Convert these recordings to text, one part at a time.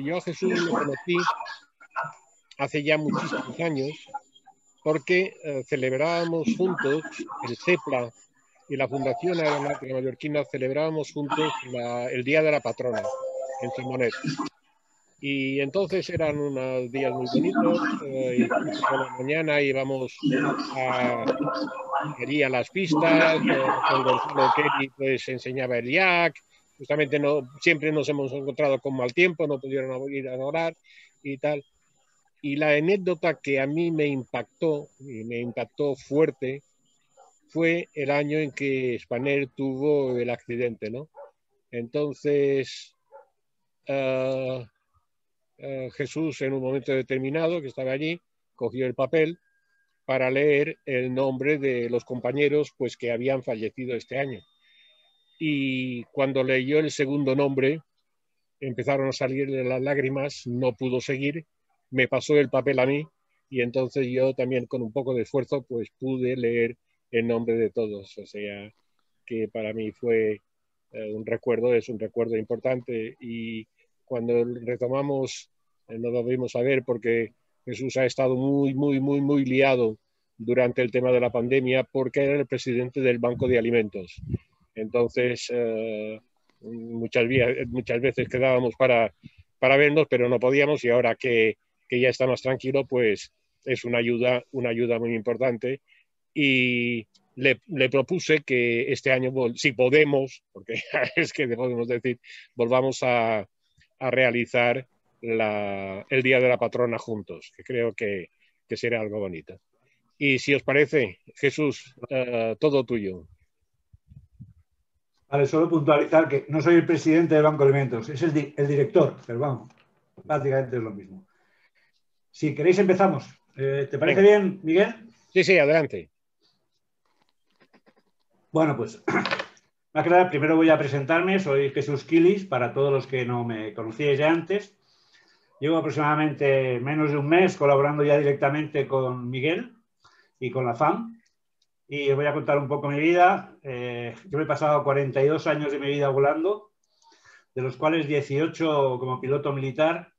Yo a Jesús lo conocí hace ya muchísimos años porque celebrábamos juntos el CEPLA y la Fundación Aeronáutica Mallorquina, celebrábamos juntos el Día de la Patrona en Simonet. Y entonces eran unos días muy bonitos, incluso por la mañana íbamos allí a las pistas, con Gonzalo Kelly pues enseñaba el yak, justamente siempre nos hemos encontrado con mal tiempo, no pudieron ir a orar y tal. Y la anécdota que a mí me impactó, y me impactó fuerte, fue el año en que Spanair tuvo el accidente, ¿no? Entonces, Jesús, en un momento determinado, que estaba allí, cogió el papel para leer el nombre de los compañeros pues, que habían fallecido este año. Y cuando leyó el segundo nombre, empezaron a salirle las lágrimas, no pudo seguir, me pasó el papel a mí y entonces yo también con un poco de esfuerzo pues pude leer el nombre de todos. O sea, que para mí fue un recuerdo, es un recuerdo importante y cuando retomamos, no lo volvimos a ver porque Jesús ha estado muy liado durante el tema de la pandemia porque era el presidente del Banco de Alimentos. Entonces, muchas veces quedábamos para vernos, pero no podíamos y ahora que ya está más tranquilo, pues es una ayuda muy importante y le propuse que este año, si podemos, porque es que podemos decir, volvamos a realizar el Día de la Patrona juntos, que creo que será algo bonito. Y si os parece, Jesús, todo tuyo. Vale, solo puntualizar que no soy el presidente del Banco de Alimentos, es el director, pero vamos, prácticamente es lo mismo. Si queréis empezamos. ¿Te parece bien, Miguel? Sí, adelante. Bueno, pues, más que nada, primero voy a presentarme. Soy Jesús Quilis, para todos los que no me conocíais ya antes. Llevo aproximadamente menos de un mes colaborando ya directamente con Miguel y con la FAM. Y os voy a contar un poco mi vida. Yo me he pasado 42 años de mi vida volando, de los cuales 18 como piloto militar,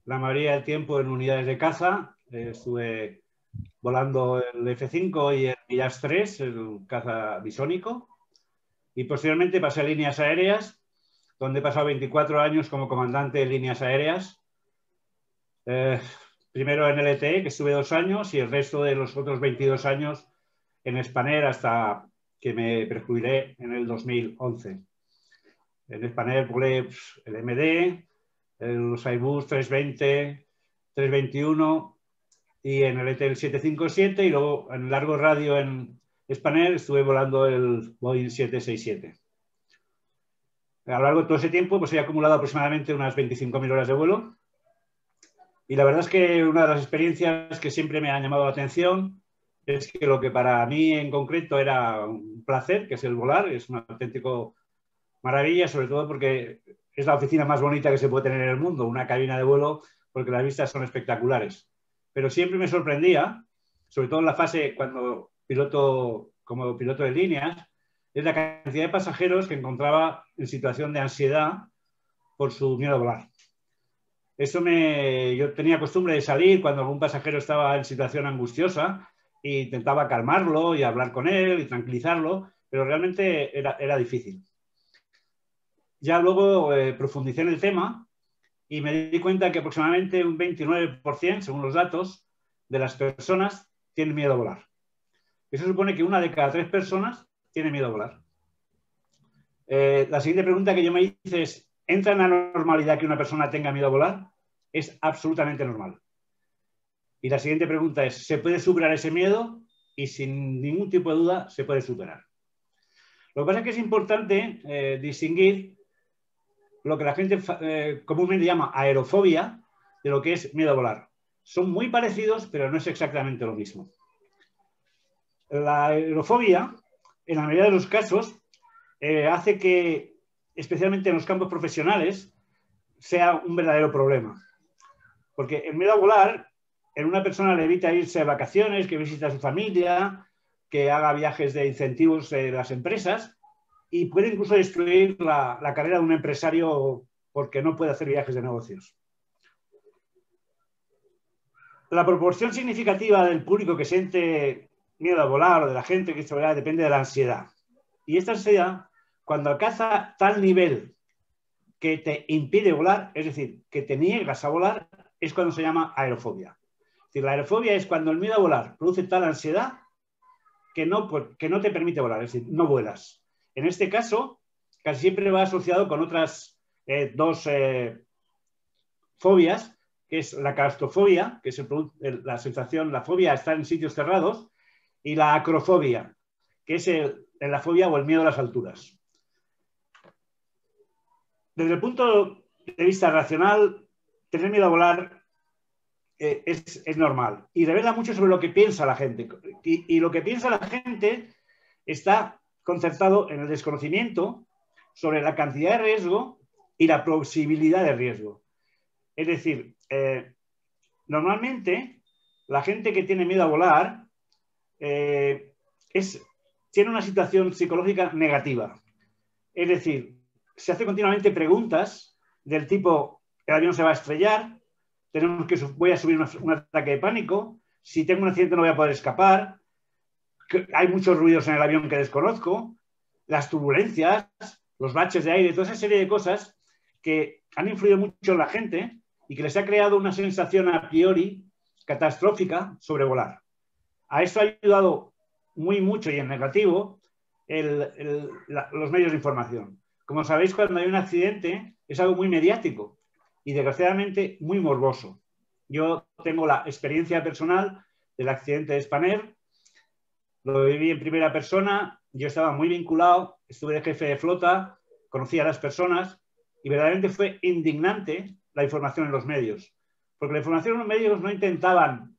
la mayoría del tiempo en unidades de caza. Estuve volando el F-5 y el Mirage 3, el caza bisónico. Y posteriormente pasé a líneas aéreas, donde he pasado 24 años como comandante de líneas aéreas. Primero en LTE, que estuve 2 años, y el resto de los otros 22 años en Spanair hasta que me prejubilé en el 2011. En Spanair volé el MD, los Airbus 320, 321 y en el LTE el 757 y luego en largo radio en Spanair estuve volando el Boeing 767. A lo largo de todo ese tiempo pues he acumulado aproximadamente unas 25.000 horas de vuelo y la verdad es que una de las experiencias que siempre me ha llamado la atención es que lo que para mí en concreto era un placer, que es el volar, es una auténtica maravilla, sobre todo porque es la oficina más bonita que se puede tener en el mundo, una cabina de vuelo, porque las vistas son espectaculares. Pero siempre me sorprendía, sobre todo en la fase cuando como piloto de líneas, es la cantidad de pasajeros que encontraba en situación de ansiedad por su miedo a volar. Yo tenía costumbre de salir cuando algún pasajero estaba en situación angustiosa e intentaba calmarlo y hablar con él y tranquilizarlo, pero realmente era difícil. Ya luego profundicé en el tema y me di cuenta que aproximadamente un 29%, según los datos, de las personas tienen miedo a volar. Eso supone que 1 de cada 3 personas tiene miedo a volar. La siguiente pregunta que yo me hice es, ¿entra en la normalidad que una persona tenga miedo a volar? Es absolutamente normal. Y la siguiente pregunta es, ¿se puede superar ese miedo? Y sin ningún tipo de duda se puede superar. Lo que pasa es que es importante distinguir lo que la gente comúnmente llama aerofobia de lo que es miedo a volar. Son muy parecidos, pero no es exactamente lo mismo. La aerofobia, en la mayoría de los casos, hace que, especialmente en los campos profesionales, sea un verdadero problema. Porque el miedo a volar, en una persona le evita irse de vacaciones, que visite a su familia, que haga viajes de incentivos de las empresas y puede incluso destruir la carrera de un empresario porque no puede hacer viajes de negocios. La proporción significativa del público que siente miedo a volar o de la gente que esto depende de la ansiedad. Y esta ansiedad, cuando alcanza tal nivel que te impide volar, es decir, que te niegas a volar, es cuando se llama aerofobia. Es decir, la aerofobia es cuando el miedo a volar produce tal ansiedad que no te permite volar, es decir, no vuelas. En este caso, casi siempre va asociado con otras dos fobias, que es la claustrofobia, que es la sensación, la fobia a estar en sitios cerrados, y la acrofobia, que es la fobia o el miedo a las alturas. Desde el punto de vista racional, tener miedo a volar es normal y revela mucho sobre lo que piensa la gente. Y lo que piensa la gente está concertado en el desconocimiento sobre la cantidad de riesgo y la posibilidad de riesgo. Es decir, normalmente la gente que tiene miedo a volar tiene una situación psicológica negativa. Es decir, se hace continuamente preguntas del tipo, el avión se va a estrellar, voy a subir un ataque de pánico, si tengo un accidente no voy a poder escapar, hay muchos ruidos en el avión que desconozco, las turbulencias, los baches de aire, toda esa serie de cosas que han influido mucho en la gente y que les ha creado una sensación a priori catastrófica sobre volar. A esto ha ayudado muy mucho y en negativo los medios de información. Como sabéis, cuando hay un accidente es algo muy mediático y desgraciadamente muy morboso. Yo tengo la experiencia personal del accidente de Spanair, lo viví en primera persona, yo estaba muy vinculado, estuve de jefe de flota, conocía a las personas y verdaderamente fue indignante la información en los medios, porque la información en los medios no intentaban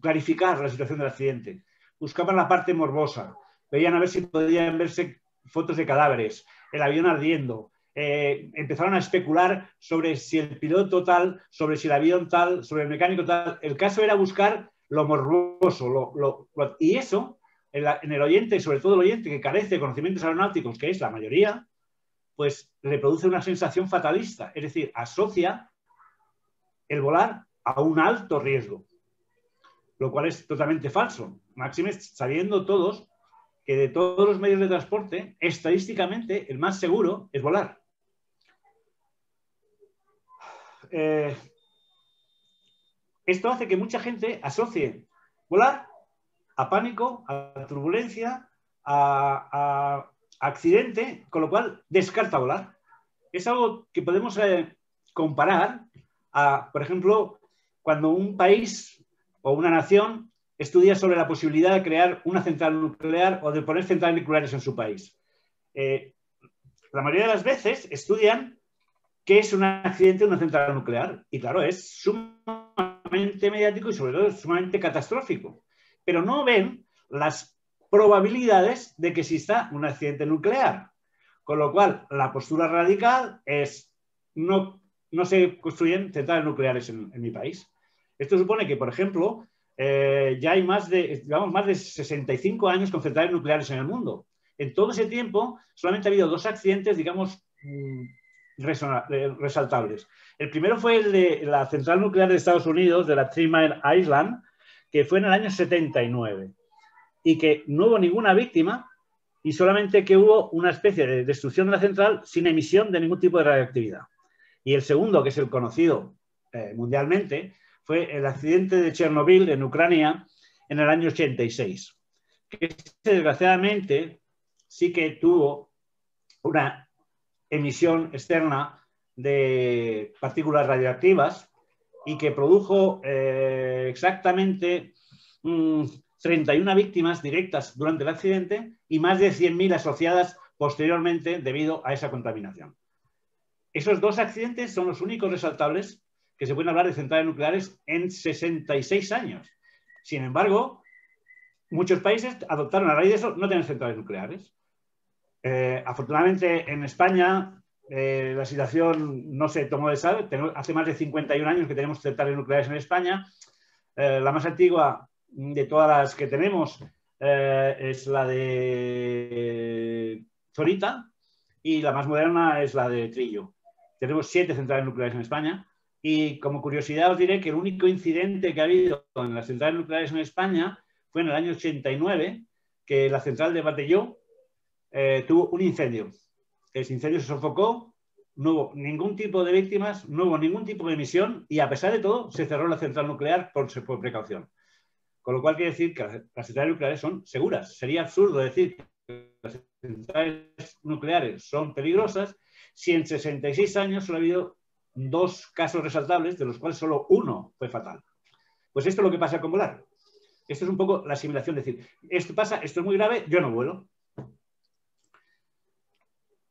clarificar la situación del accidente, buscaban la parte morbosa, veían a ver si podían verse fotos de cadáveres, el avión ardiendo, empezaron a especular sobre si el piloto tal, sobre si el avión tal, sobre el mecánico tal. El caso era buscar lo morboso, y eso en el oyente, sobre todo el oyente que carece de conocimientos aeronáuticos, que es la mayoría, pues le produce una sensación fatalista, es decir, asocia el volar a un alto riesgo, lo cual es totalmente falso. Máxime sabiendo todos que de todos los medios de transporte, estadísticamente, el más seguro es volar. Esto hace que mucha gente asocie volar a pánico, a turbulencia, a accidente, con lo cual descarta volar. Es algo que podemos comparar a, por ejemplo, cuando un país o una nación estudia sobre la posibilidad de crear una central nuclear o de poner centrales nucleares en su país. La mayoría de las veces estudian qué es un accidente de una central nuclear. Y claro, es sumamente mediático y sobre todo sumamente catastrófico. Pero no ven las probabilidades de que exista un accidente nuclear. Con lo cual, la postura radical es no se construyen centrales nucleares en mi país. Esto supone que, por ejemplo, ya hay más de 65 años con centrales nucleares en el mundo. En todo ese tiempo solamente ha habido 2 accidentes, digamos, resaltables. El primero fue el de la central nuclear de Estados Unidos, de la 3 Mile Island, que fue en el año 79 y que no hubo ninguna víctima y solamente que hubo una especie de destrucción de la central sin emisión de ningún tipo de radioactividad. Y el segundo, que es el conocido mundialmente, fue el accidente de Chernobyl en Ucrania en el año 86, que desgraciadamente sí que tuvo una emisión externa de partículas radioactivas y que produjo exactamente 31 víctimas directas durante el accidente y más de 100.000 asociadas posteriormente debido a esa contaminación. Esos 2 accidentes son los únicos resaltables que se pueden hablar de centrales nucleares en 66 años. Sin embargo, muchos países adoptaron a raíz de eso no tener centrales nucleares. Afortunadamente en España la situación no se tomó de sal. Hace más de 51 años que tenemos centrales nucleares en España. La más antigua de todas las que tenemos es la de Zorita y la más moderna es la de Trillo. Tenemos 7 centrales nucleares en España. Y como curiosidad os diré que el único incidente que ha habido en las centrales nucleares en España fue en el año 89, que la central de Batlló tuvo un incendio. Ese incendio se sofocó, no hubo ningún tipo de víctimas, no hubo ningún tipo de emisión y a pesar de todo se cerró la central nuclear por precaución. Con lo cual quiere decir que las centrales nucleares son seguras. Sería absurdo decir que las centrales nucleares son peligrosas si en 66 años solo ha habido 2 casos resaltables, de los cuales solo uno fue fatal. Pues esto es lo que pasa con volar. Esto es un poco la asimilación, decir, esto pasa, esto es muy grave, yo no vuelo.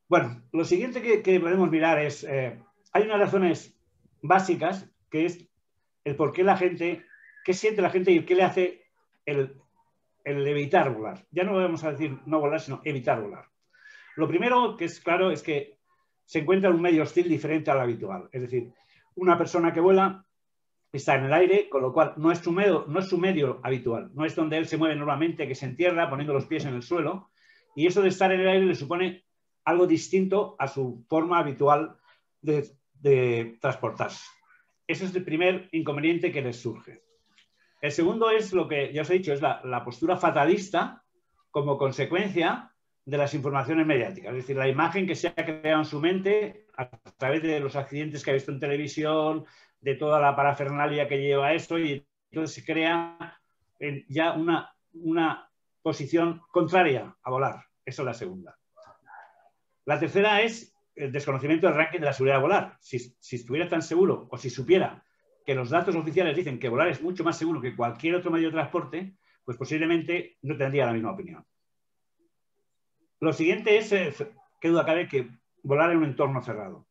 Bueno, lo siguiente que podemos mirar es, hay unas razones básicas, que es el por qué la gente, qué siente la gente y qué le hace el evitar volar. Ya no vamos a decir no volar, sino evitar volar. Lo primero que es claro es que se encuentra en un medio hostil diferente al habitual. Es decir, una persona que vuela está en el aire, con lo cual no es su medio habitual, no es donde él se mueve normalmente, que se entierra poniendo los pies en el suelo, y eso de estar en el aire le supone algo distinto a su forma habitual de transportarse. Ese es el primer inconveniente que les surge. El segundo es lo que ya os he dicho, es la postura fatalista como consecuencia de las informaciones mediáticas, es decir, la imagen que se ha creado en su mente a través de los accidentes que ha visto en televisión, de toda la parafernalia que lleva eso, y entonces se crea ya una posición contraria a volar. Esa es la segunda. La tercera es el desconocimiento del ranking de la seguridad de volar. Si estuviera tan seguro o si supiera que los datos oficiales dicen que volar es mucho más seguro que cualquier otro medio de transporte, pues posiblemente no tendría la misma opinión. Lo siguiente es, qué duda cabe, que volar en un entorno cerrado.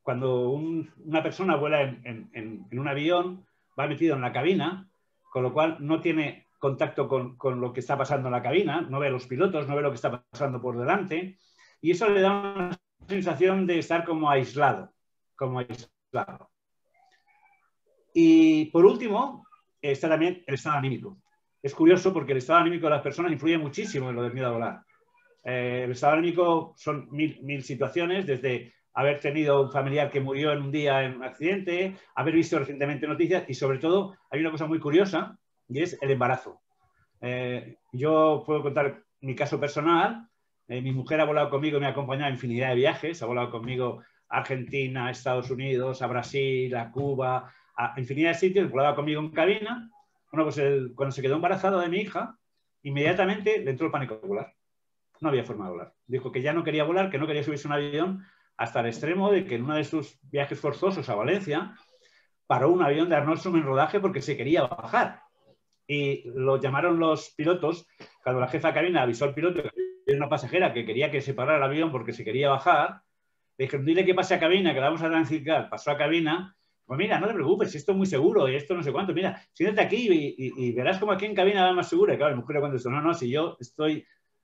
Cuando una persona vuela en un avión, va metido en la cabina, con lo cual no tiene contacto con lo que está pasando en la cabina, no ve a los pilotos, no ve lo que está pasando por delante, y eso le da una sensación de estar como aislado. Y por último, está también el estado anímico. Es curioso porque el estado anímico de las personas influye muchísimo en lo del miedo a volar. El estado anímico son mil situaciones, desde haber tenido un familiar que murió en un día en un accidente, haber visto recientemente noticias y sobre todo hay una cosa muy curiosa y es el embarazo. Yo puedo contar mi caso personal. Mi mujer ha volado conmigo, me ha acompañado a infinidad de viajes, ha volado conmigo a Argentina, a Estados Unidos, a Brasil, a Cuba, a infinidad de sitios, volaba conmigo en cabina. Bueno, pues cuando se quedó embarazada de mi hija, inmediatamente le entró el pánico de volar. No había forma de volar. Dijo que ya no quería volar, que no quería subirse a un avión, hasta el extremo de que en uno de sus viajes forzosos a Valencia paró un avión de Arnoldsum en rodaje porque se quería bajar. Y lo llamaron los pilotos, cuando la jefa de cabina avisó al piloto que había una pasajera que quería que se parara el avión porque se quería bajar, le dijeron, dile que pase a cabina, que la vamos a transitar. Pasó a cabina, pues mira, no te preocupes, esto es muy seguro y esto no sé cuánto, mira, siéntate aquí y verás como aquí en cabina va más segura. Y claro, mi mujer cuando dijo, no, si yo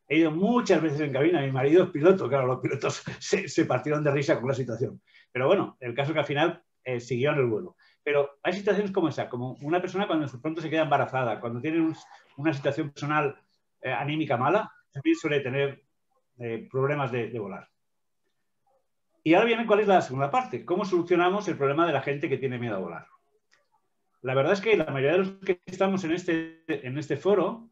he ido muchas veces en cabina, mi marido es piloto, claro, los pilotos se partieron de risa con la situación. Pero bueno, el caso es que al final siguió en el vuelo. Pero hay situaciones como esa, como una persona cuando de pronto se queda embarazada, cuando tiene una situación personal anímica mala, también suele tener problemas de volar. Y ahora viene cuál es la segunda parte, cómo solucionamos el problema de la gente que tiene miedo a volar. La verdad es que la mayoría de los que estamos en este foro,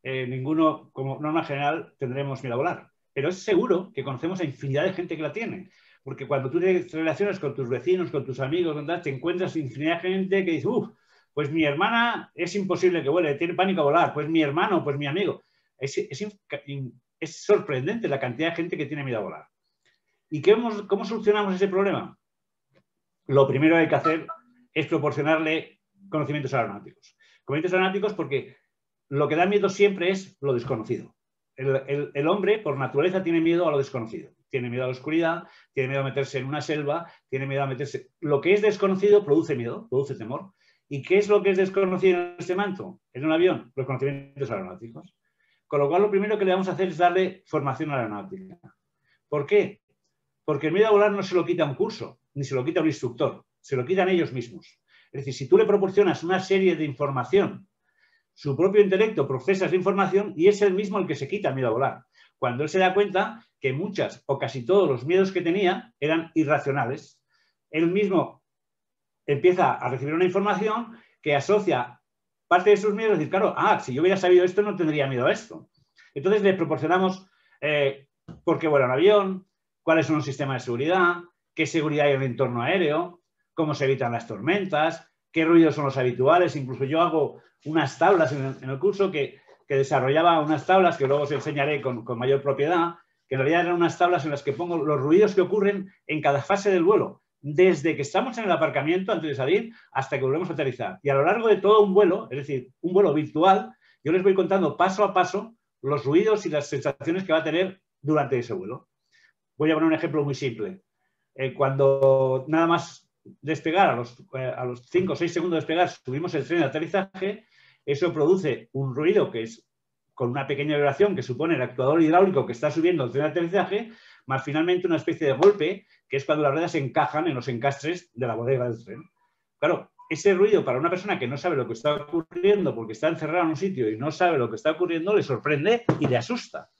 ninguno, como norma general, tendremos miedo a volar. Pero es seguro que conocemos a infinidad de gente que la tiene. Porque cuando tú te relacionas con tus vecinos, con tus amigos, te encuentras infinidad de gente que dice, pues mi hermana es imposible que vuele, tiene pánico a volar, pues mi hermano, pues mi amigo. Es sorprendente la cantidad de gente que tiene miedo a volar. ¿Y cómo solucionamos ese problema? Lo primero que hay que hacer es proporcionarle conocimientos aeronáuticos. Conocimientos aeronáuticos porque lo que da miedo siempre es lo desconocido. El hombre, por naturaleza, tiene miedo a lo desconocido. Tiene miedo a la oscuridad, tiene miedo a meterse en una selva, tiene miedo a meterse... Lo que es desconocido produce miedo, produce temor. ¿Y qué es lo que es desconocido en este manto? En un avión, los conocimientos aeronáuticos. Con lo cual, lo primero que le vamos a hacer es darle formación aeronáutica. ¿Por qué? Porque el miedo a volar no se lo quita un curso, ni se lo quita un instructor, se lo quitan ellos mismos. Es decir, si tú le proporcionas una serie de información, su propio intelecto procesa esa información y es él mismo el que se quita el miedo a volar. Cuando él se da cuenta que muchas o casi todos los miedos que tenía eran irracionales. Él mismo empieza a recibir una información que asocia parte de sus miedos y dice, claro, si yo hubiera sabido esto no tendría miedo a esto. Entonces le proporcionamos por qué vuela un avión, cuáles son los sistemas de seguridad, qué seguridad hay en el entorno aéreo, cómo se evitan las tormentas, qué ruidos son los habituales. Incluso yo hago unas tablas en el curso que desarrollaba unas tablas que luego os enseñaré con mayor propiedad, que en realidad eran unas tablas en las que pongo los ruidos que ocurren en cada fase del vuelo, desde que estamos en el aparcamiento antes de salir hasta que volvemos a aterrizar. Y a lo largo de todo un vuelo, es decir, un vuelo virtual, yo les voy contando paso a paso los ruidos y las sensaciones que va a tener durante ese vuelo. Voy a poner un ejemplo muy simple. Cuando nada más despegar, a los 5 o 6 segundos de despegar, subimos el tren de aterrizaje, eso produce un ruido que es con una pequeña vibración que supone el actuador hidráulico que está subiendo el tren de aterrizaje, más finalmente una especie de golpe, que es cuando las ruedas se encajan en los encastres de la bodega del tren. Claro, ese ruido para una persona que no sabe lo que está ocurriendo porque está encerrada en un sitio y no sabe lo que está ocurriendo, le sorprende y le asusta.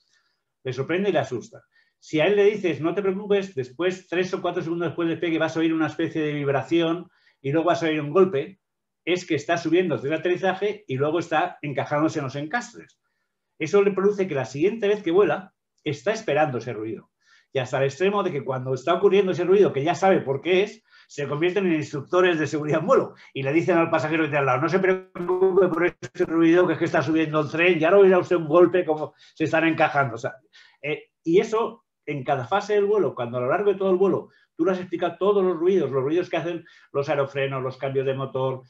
Le sorprende y le asusta. Si a él le dices, no te preocupes, después, 3 o 4 segundos después del despegue, vas a oír una especie de vibración y luego vas a oír un golpe, es que está subiendo desde el aterrizaje y luego está encajándose en los encastres. Eso le produce que la siguiente vez que vuela, está esperando ese ruido. Y hasta el extremo de que cuando está ocurriendo ese ruido, que ya sabe por qué es, se convierten en instructores de seguridad en vuelo y le dicen al pasajero que está al lado, no se preocupe por ese ruido, que es que está subiendo el tren, ya no oirá usted un golpe como se están encajando. O sea, y eso, en cada fase del vuelo, cuando a lo largo de todo el vuelo tú le has explicado todos los ruidos que hacen los aerofrenos, los cambios de motor,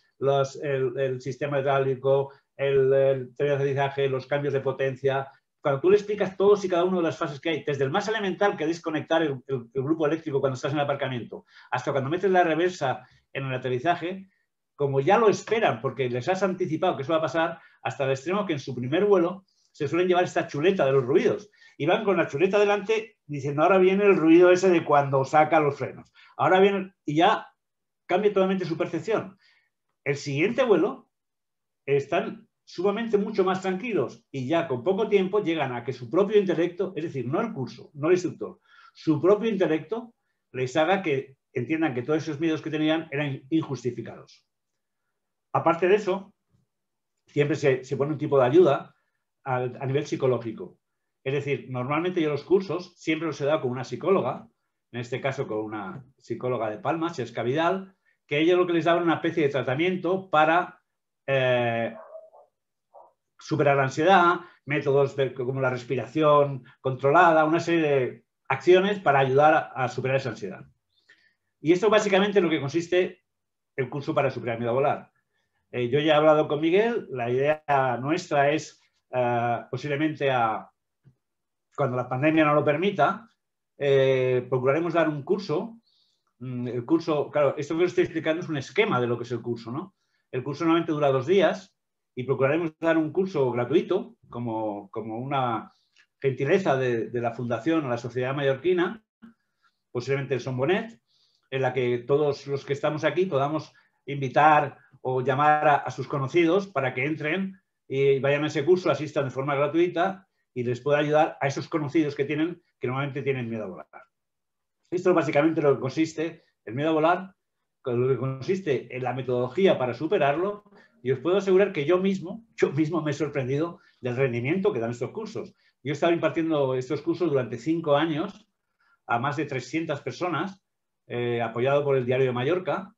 el sistema hidráulico, el tren de aterrizaje, los cambios de potencia. Cuando tú le explicas todos y cada una de las fases que hay, desde el más elemental, que es desconectar el grupo eléctrico cuando estás en el aparcamiento, hasta cuando metes la reversa en el aterrizaje, como ya lo esperan, porque les has anticipado que eso va a pasar, hasta el extremo que en su primer vuelo se suelen llevar esta chuleta de los ruidos. Y van con la chuleta delante diciendo, ahora viene el ruido ese de cuando saca los frenos. Ahora viene, y ya cambia totalmente su percepción. El siguiente vuelo están sumamente mucho más tranquilos y ya con poco tiempo llegan a que su propio intelecto, es decir, no el curso, no el instructor, su propio intelecto les haga que entiendan que todos esos miedos que tenían eran injustificados. Aparte de eso, siempre se pone un tipo de ayuda a nivel psicológico. Es decir, normalmente yo los cursos siempre los he dado con una psicóloga, en este caso con una psicóloga de Palma, Xesca Vidal, que ella lo que les daba era una especie de tratamiento para superar la ansiedad, métodos como la respiración controlada, una serie de acciones para ayudar a superar esa ansiedad. Y esto básicamente es lo que consiste el curso para superar el miedo a volar. Yo ya he hablado con Miguel, la idea nuestra es posiblemente cuando la pandemia no lo permita, procuraremos dar un curso. El curso, claro, esto que os estoy explicando es un esquema de lo que es el curso, ¿no? El curso normalmente dura 2 días y procuraremos dar un curso gratuito como una gentileza de la Fundación o la Sociedad Mallorquina, posiblemente el Son Bonet, en la que todos los que estamos aquí podamos invitar o llamar a sus conocidos para que entren y vayan a ese curso, asistan de forma gratuita y les pueda ayudar a esos conocidos que normalmente tienen miedo a volar. Esto es básicamente lo que consiste el miedo a volar, lo que consiste en la metodología para superarlo, y os puedo asegurar que yo mismo me he sorprendido del rendimiento que dan estos cursos. Yo he estado impartiendo estos cursos durante 5 años a más de 300 personas, apoyado por el Diario de Mallorca,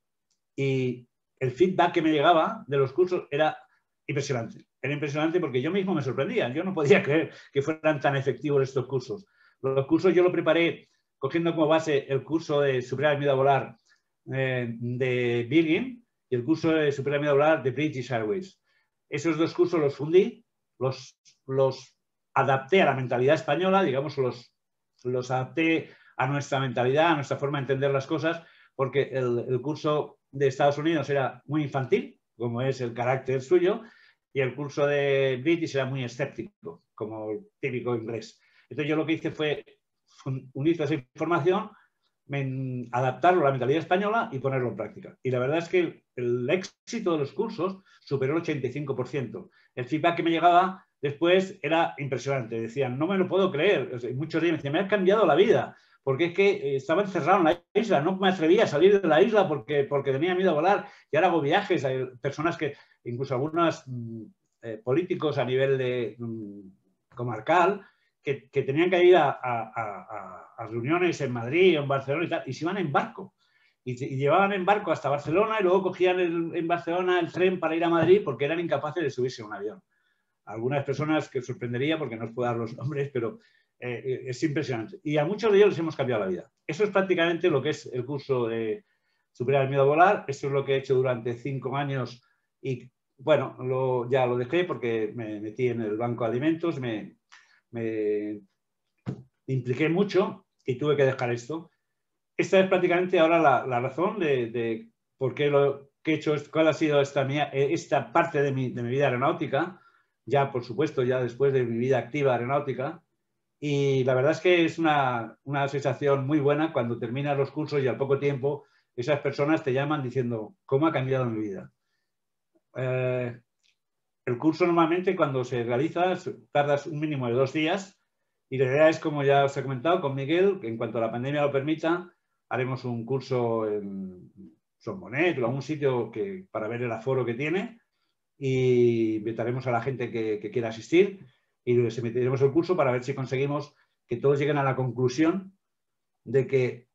y el feedback que me llegaba de los cursos era impresionante. Era impresionante porque yo mismo me sorprendía. Yo no podía creer que fueran tan efectivos estos cursos. Los cursos yo lo preparé cogiendo como base el curso de Superar el miedo a volar de Virgin y el curso de Superar el miedo a volar de British Airways. Esos 2 cursos los fundí, los adapté a la mentalidad española, digamos, los adapté a nuestra mentalidad, a nuestra forma de entender las cosas, porque el curso de Estados Unidos era muy infantil, como es el carácter suyo, y el curso de British era muy escéptico, como el típico inglés. Entonces yo lo que hice fue unir toda esa información, adaptarlo a la mentalidad española y ponerlo en práctica. Y la verdad es que el éxito de los cursos superó el 85%. El feedback que me llegaba después era impresionante. Decían, no me lo puedo creer. O sea, muchos días me decían, me ha cambiado la vida, porque es que estaba encerrado en la isla, no me atrevía a salir de la isla porque tenía miedo a volar, y ahora hago viajes. Hay personas que, incluso algunos políticos a nivel de comarcal, que tenían que ir a reuniones en Madrid o en Barcelona y tal, y se iban en barco. Y llevaban en barco hasta Barcelona y luego cogían en Barcelona el tren para ir a Madrid porque eran incapaces de subirse a un avión. Algunas personas que sorprendería porque no os puedo dar los nombres, pero es impresionante. Y a muchos de ellos les hemos cambiado la vida. Eso es prácticamente lo que es el curso de Superar el miedo a volar. Eso es lo que he hecho durante 5 años y, bueno, ya lo dejé porque me metí en el banco de alimentos, me impliqué mucho y tuve que dejar esto. Esta es prácticamente ahora la razón de por qué lo que he hecho, cuál ha sido esta parte de mi vida aeronáutica, ya por supuesto, ya después de mi vida activa aeronáutica. Y la verdad es que es una sensación muy buena cuando terminas los cursos y al poco tiempo esas personas te llaman diciendo, ¿cómo ha cambiado mi vida? El curso normalmente cuando se realiza tardas un mínimo de 2 días y la idea es, como ya os he comentado con Miguel, que en cuanto la pandemia lo permita, haremos un curso en Son Bonet o algún sitio para ver el aforo que tiene y invitaremos a la gente que quiera asistir y les emitiremos el curso para ver si conseguimos que todos lleguen a la conclusión de que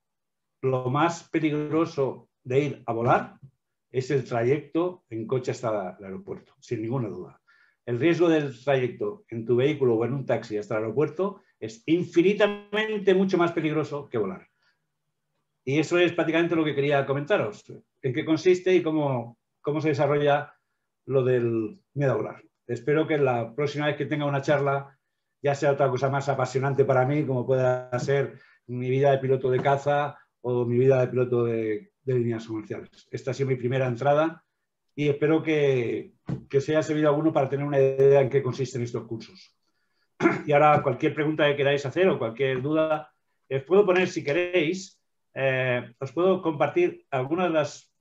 lo más peligroso de ir a volar es el trayecto en coche hasta el aeropuerto, sin ninguna duda. El riesgo del trayecto en tu vehículo o en un taxi hasta el aeropuerto es infinitamente mucho más peligroso que volar. Y eso es prácticamente lo que quería comentaros. En qué consiste y cómo se desarrolla lo del miedo a volar. Espero que la próxima vez que tenga una charla ya sea otra cosa más apasionante para mí, como pueda ser mi vida de piloto de caza o mi vida de piloto de líneas comerciales. Esta ha sido mi primera entrada y espero que os haya servido a alguno para tener una idea en qué consisten estos cursos. Y ahora cualquier pregunta que queráis hacer o cualquier duda, os puedo poner, si queréis, os puedo compartir algunas de las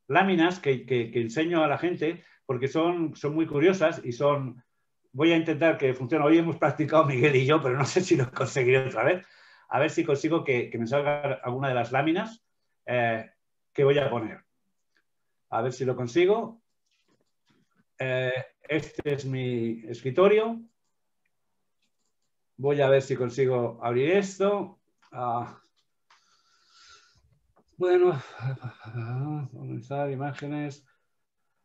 láminas que enseño a la gente porque son muy curiosas y son... Voy a intentar que funcione. Hoy hemos practicado Miguel y yo, pero no sé si lo conseguiré otra vez. A ver si consigo que me salga alguna de las láminas que voy a poner. A ver si lo consigo. Este es mi escritorio. Voy a ver si consigo abrir esto. Bueno, comenzar imágenes.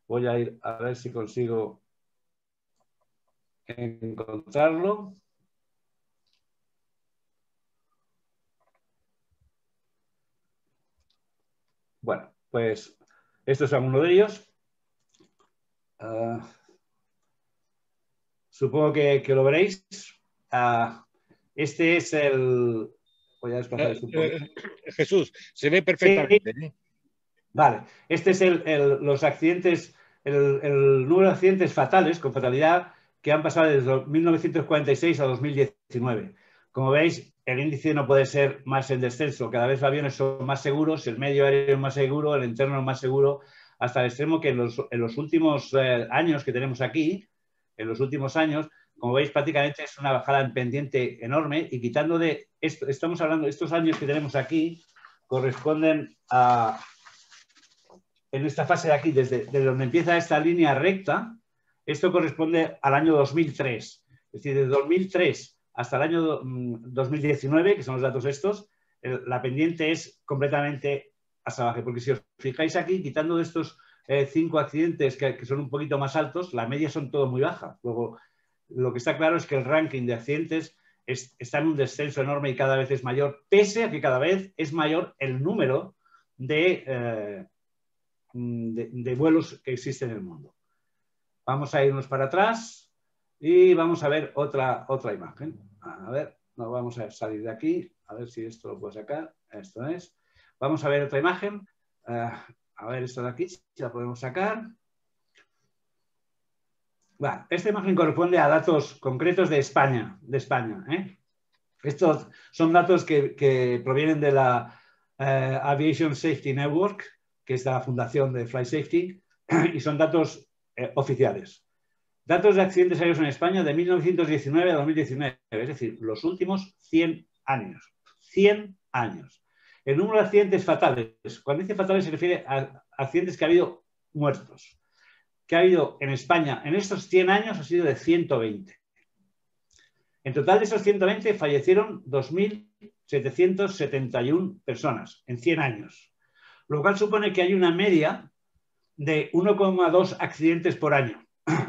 Voy a ir a ver si consigo encontrarlo. Bueno, pues estos son uno de ellos. Supongo que lo veréis. Este es el... Voy a desplazar esto un poco. Jesús, se ve perfectamente. Sí. Vale, este es los accidentes, el número de accidentes fatales, con fatalidad, que han pasado desde 1946 a 2019. Como veis, el índice no puede ser más en descenso. Cada vez los aviones son más seguros, el medio aéreo es más seguro, el interno es más seguro, hasta el extremo que en los últimos años que tenemos aquí, en los últimos años, como veis, prácticamente es una bajada en pendiente enorme y quitando de esto, estamos hablando de estos años que tenemos aquí, corresponden a... En esta fase de aquí, desde donde empieza esta línea recta, esto corresponde al año 2003. Es decir, de 2003 hasta el año 2019, que son los datos estos, la pendiente es completamente hasta abajo. Porque si os fijáis aquí, quitando de estos 5 accidentes que son un poquito más altos, la media son todo muy baja. Luego, lo que está claro es que el ranking de accidentes está en un descenso enorme y cada vez es mayor, pese a que cada vez es mayor el número de vuelos que existen en el mundo. Vamos a irnos para atrás y vamos a ver otra imagen. A ver, nos vamos a salir de aquí, a ver si esto lo puedo sacar. Esto es. Vamos a ver otra imagen. A ver esto de aquí, si la podemos sacar. Bueno, esta imagen corresponde a datos concretos de España. Estos son datos que provienen de la Aviation Safety Network, que es la fundación de Flight Safety, y son datos oficiales. Datos de accidentes aéreos en España de 1919 a 2019, es decir, los últimos 100 años. 100 años. El número de accidentes fatales, cuando dice fatales se refiere a accidentes que ha habido muertos, que ha habido en España en estos 100 años ha sido de 120. En total de esos 120 fallecieron 2.771 personas en 100 años, lo cual supone que hay una media de 1,2 accidentes por año.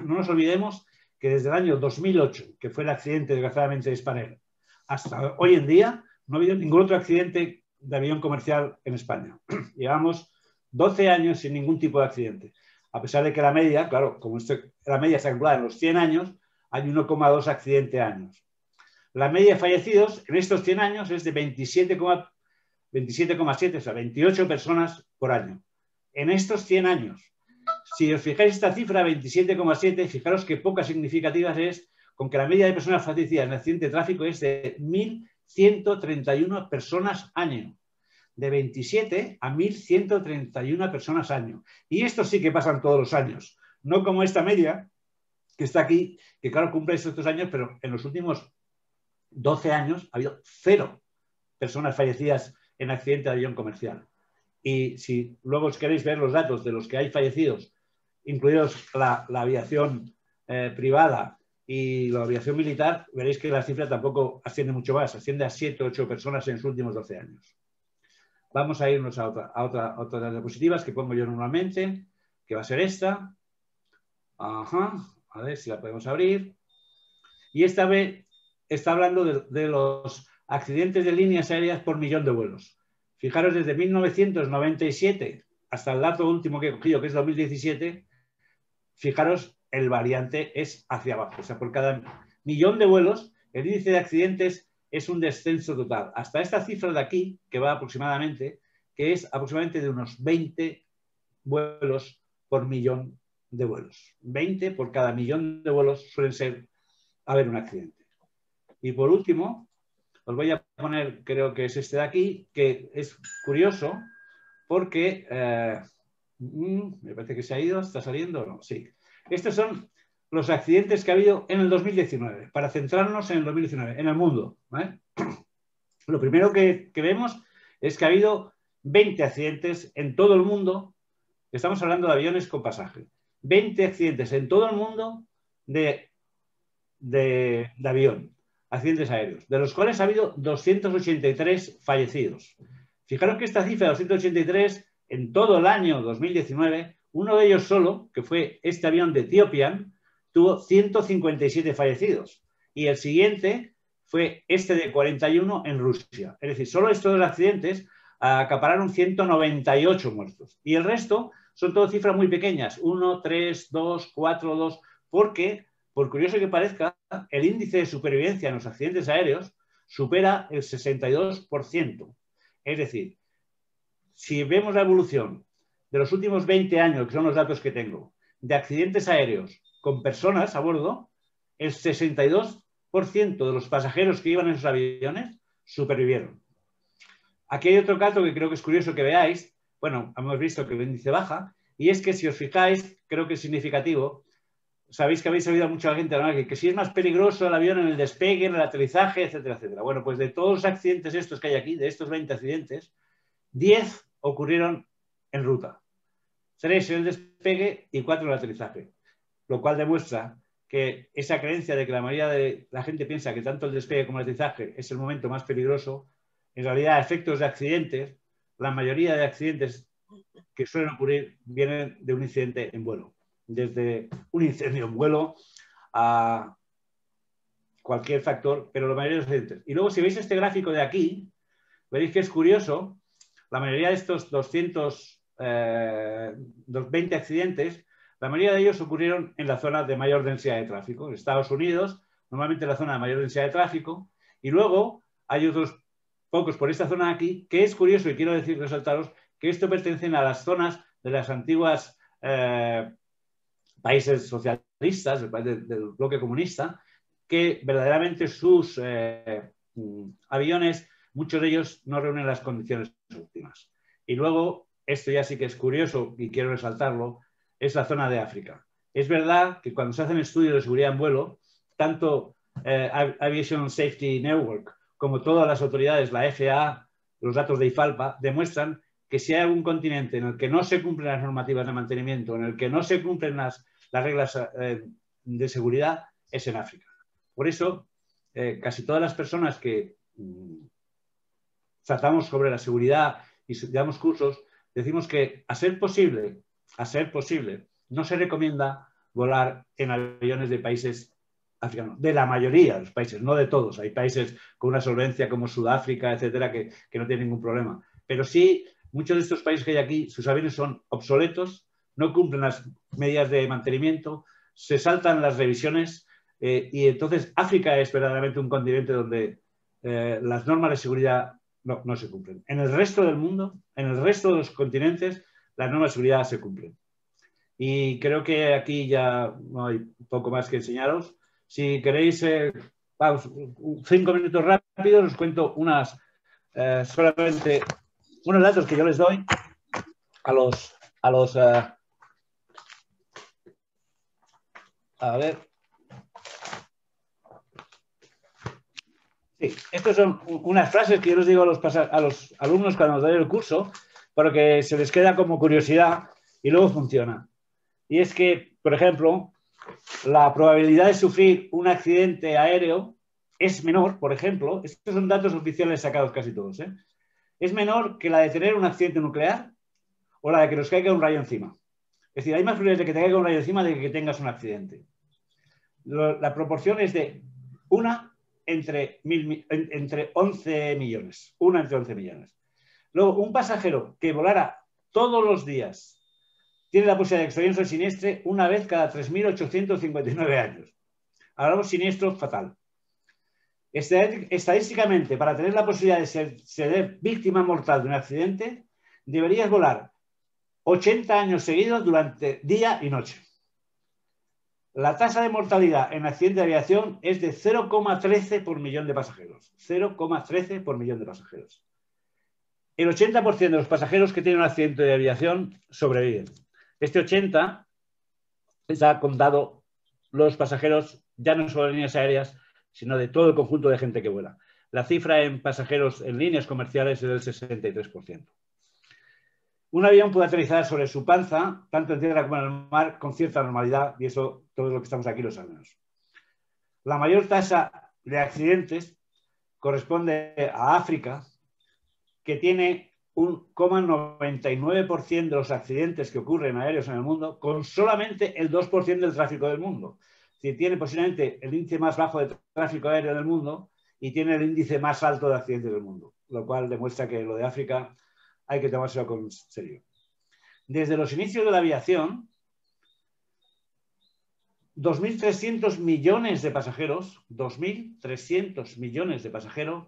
No nos olvidemos que desde el año 2008, que fue el accidente desgraciadamente de Spanair, hasta hoy en día no ha habido ningún otro accidente de avión comercial en España. Llevamos 12 años sin ningún tipo de accidente. A pesar de que la media, claro, como la media está calculada en los 100 años, hay 1,2 accidentes años. La media de fallecidos en estos 100 años es de 27,7, o sea, 28 personas por año. En estos 100 años. Si os fijáis esta cifra, 27,7, fijaros que poca significativa es con que la media de personas fallecidas en accidente de tráfico es de 1.131 personas año. De 27 a 1.131 personas año. Y esto sí que pasan todos los años. No como esta media que está aquí, que claro cumple estos años, pero en los últimos 12 años ha habido 0 personas fallecidas en accidente de avión comercial. Y si luego os queréis ver los datos de los que hay fallecidos, incluidos la aviación privada y la aviación militar, veréis que la cifra tampoco asciende mucho más, asciende a 7 o 8 personas en los últimos 12 años. Vamos a irnos a otra diapositivas que pongo yo normalmente, que va a ser esta. Ajá, a ver si la podemos abrir. Y esta vez está hablando de los accidentes de líneas aéreas por millón de vuelos. Fijaros, desde 1997 hasta el dato último que he cogido, que es 2017, fijaros, el variante es hacia abajo. O sea, por cada millón de vuelos, el índice de accidentes es un descenso total. Hasta esta cifra de aquí, que va aproximadamente, que es aproximadamente de unos 20 vuelos por millón de vuelos. 20 por cada millón de vuelos suelen haber un accidente. Y por último, os voy a poner, creo que es este de aquí, que es curioso porque me parece que se ha ido, ¿está saliendo o no? Sí. Estos son los accidentes que ha habido en el 2019, para centrarnos en el 2019, en el mundo. ¿Vale? Lo primero que vemos es que ha habido 20 accidentes en todo el mundo, estamos hablando de aviones con pasaje, 20 accidentes en todo el mundo de avión, accidentes aéreos, de los cuales ha habido 283 fallecidos. Fijaros que esta cifra de 283 en todo el año 2019, uno de ellos solo, que fue este avión de Ethiopian, tuvo 157 fallecidos. Y el siguiente fue este de 41 en Rusia. Es decir, solo estos dos accidentes acapararon 198 muertos. Y el resto son todas cifras muy pequeñas, 1, 3, 2, 4, 2, porque, por curioso que parezca, el índice de supervivencia en los accidentes aéreos supera el 62%. Es decir, si vemos la evolución de los últimos 20 años, que son los datos que tengo, de accidentes aéreos con personas a bordo, el 62% de los pasajeros que iban en esos aviones supervivieron. Aquí hay otro caso que creo que es curioso que veáis. Bueno, hemos visto que el índice baja, y es que si os fijáis, creo que es significativo. Sabéis que habéis oído a mucha gente hablar que si es más peligroso el avión en el despegue, en el aterrizaje, etcétera, etcétera. Bueno, pues de todos los accidentes estos que hay aquí, de estos 20 accidentes, 10 ocurrieron en ruta. 3 en el despegue y 4 en el aterrizaje. Lo cual demuestra que esa creencia de que la mayoría de la gente piensa que tanto el despegue como el aterrizaje es el momento más peligroso, en realidad, a efectos de accidentes, la mayoría de accidentes que suelen ocurrir vienen de un incidente en vuelo. Desde un incendio en vuelo a cualquier factor, pero la mayoría de los accidentes. Y luego, si veis este gráfico de aquí, veréis que es curioso, la mayoría de estos 220 accidentes, la mayoría de ellos ocurrieron en la zona de mayor densidad de tráfico. En Estados Unidos, normalmente la zona de mayor densidad de tráfico, y luego hay otros pocos por esta zona de aquí, que es curioso, y quiero decir, resaltaros, que esto pertenece a las zonas de las antiguas países socialistas, del bloque comunista, que verdaderamente sus aviones, muchos de ellos no reúnen las condiciones óptimas. Y luego, esto ya sí que es curioso y quiero resaltarlo, es la zona de África. Es verdad que cuando se hacen estudios de seguridad en vuelo, tanto Aviation Safety Network como todas las autoridades, la FAA, los datos de IFALPA, demuestran que si hay algún continente en el que no se cumplen las normativas de mantenimiento, en el que no se cumplen las reglas de seguridad, es en África. Por eso, casi todas las personas que tratamos sobre la seguridad y damos cursos, decimos que a ser posible, no se recomienda volar en aviones de países africanos, de la mayoría de los países, no de todos. Hay países con una solvencia como Sudáfrica, etcétera, que no tienen ningún problema. Pero sí, muchos de estos países que hay aquí, sus aviones son obsoletos, no cumplen las medidas de mantenimiento, se saltan las revisiones y entonces África es verdaderamente un continente donde las normas de seguridad no se cumplen. En el resto del mundo, en el resto de los continentes, las normas de seguridad se cumplen. Y creo que aquí ya no hay poco más que enseñaros. Si queréis, 5 minutos rápidos, os cuento solamente unos datos que yo les doy a ver. Sí, estas son unas frases que yo les digo a los alumnos cuando nos doy el curso, para que se les queda como curiosidad y luego funciona. Y es que, por ejemplo, la probabilidad de sufrir un accidente aéreo es menor, por ejemplo, estos son datos oficiales sacados casi todos, es menor que la de tener un accidente nuclear o la de que nos caiga un rayo encima. Es decir, hay más probabilidades de que te caiga un rayo encima de que tengas un accidente. La proporción es de 1 entre 11 millones. 1 entre 11 millones. Luego, un pasajero que volara todos los días tiene la posibilidad de experiencia siniestre una vez cada 3.859 años. Hablamos siniestro fatal. Estadísticamente, para tener la posibilidad de ser víctima mortal de un accidente, deberías volar 80 años seguidos durante día y noche. La tasa de mortalidad en accidente de aviación es de 0,13 por millón de pasajeros. 0,13 por millón de pasajeros. El 80% de los pasajeros que tienen un accidente de aviación sobreviven. Este 80 está contado los pasajeros, ya no solo de líneas aéreas, sino de todo el conjunto de gente que vuela. La cifra en pasajeros en líneas comerciales es del 63%. Un avión puede aterrizar sobre su panza, tanto en tierra como en el mar, con cierta normalidad, y eso todos los que estamos aquí lo sabemos. La mayor tasa de accidentes corresponde a África, que tiene un 0,99% de los accidentes que ocurren aéreos en el mundo, con solamente el 2% del tráfico del mundo. Es decir, tiene posiblemente el índice más bajo de tráfico aéreo del mundo y tiene el índice más alto de accidentes del mundo, lo cual demuestra que lo de África hay que tomárselo con serio. Desde los inicios de la aviación, 2.300 millones de pasajeros, 2.300 millones de pasajeros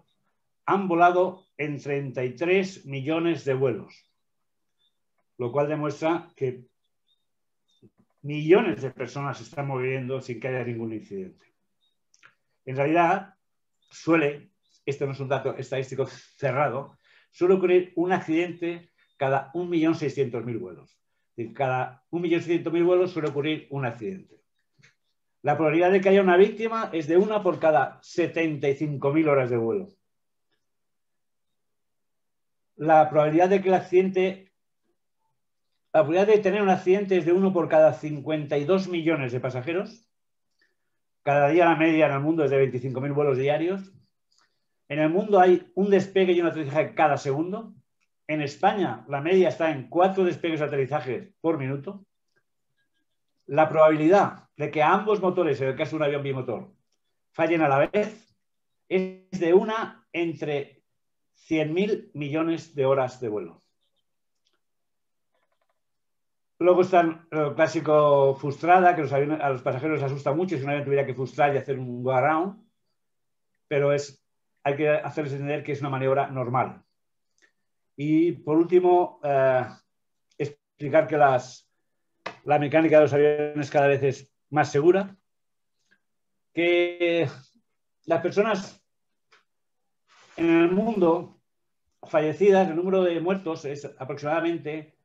han volado en 33 millones de vuelos, lo cual demuestra que millones de personas se están moviendo sin que haya ningún incidente. En realidad, esto no es un dato estadístico cerrado, suele ocurrir un accidente cada 1.600.000 vuelos. Es decir, cada 1.600.000 vuelos suele ocurrir un accidente. La probabilidad de que haya una víctima es de 1 por cada 75.000 horas de vuelo. La probabilidad de tener un accidente es de 1 por cada 52 millones de pasajeros. Cada día la media en el mundo es de 25.000 vuelos diarios. En el mundo hay un despegue y un aterrizaje cada segundo. En España la media está en 4 despegues y aterrizajes por minuto. La probabilidad de que ambos motores, en el caso de un avión bimotor, fallen a la vez es de 1 entre 100.000 millones de horas de vuelo. Luego está el clásico frustrada, que a los pasajeros les asusta mucho si un avión tuviera que frustrar y hacer un go around, pero hay que hacerles entender que es una maniobra normal. Y por último, explicar que la mecánica de los aviones cada vez es más segura, que las personas en el mundo fallecidas, el número de muertos es aproximadamente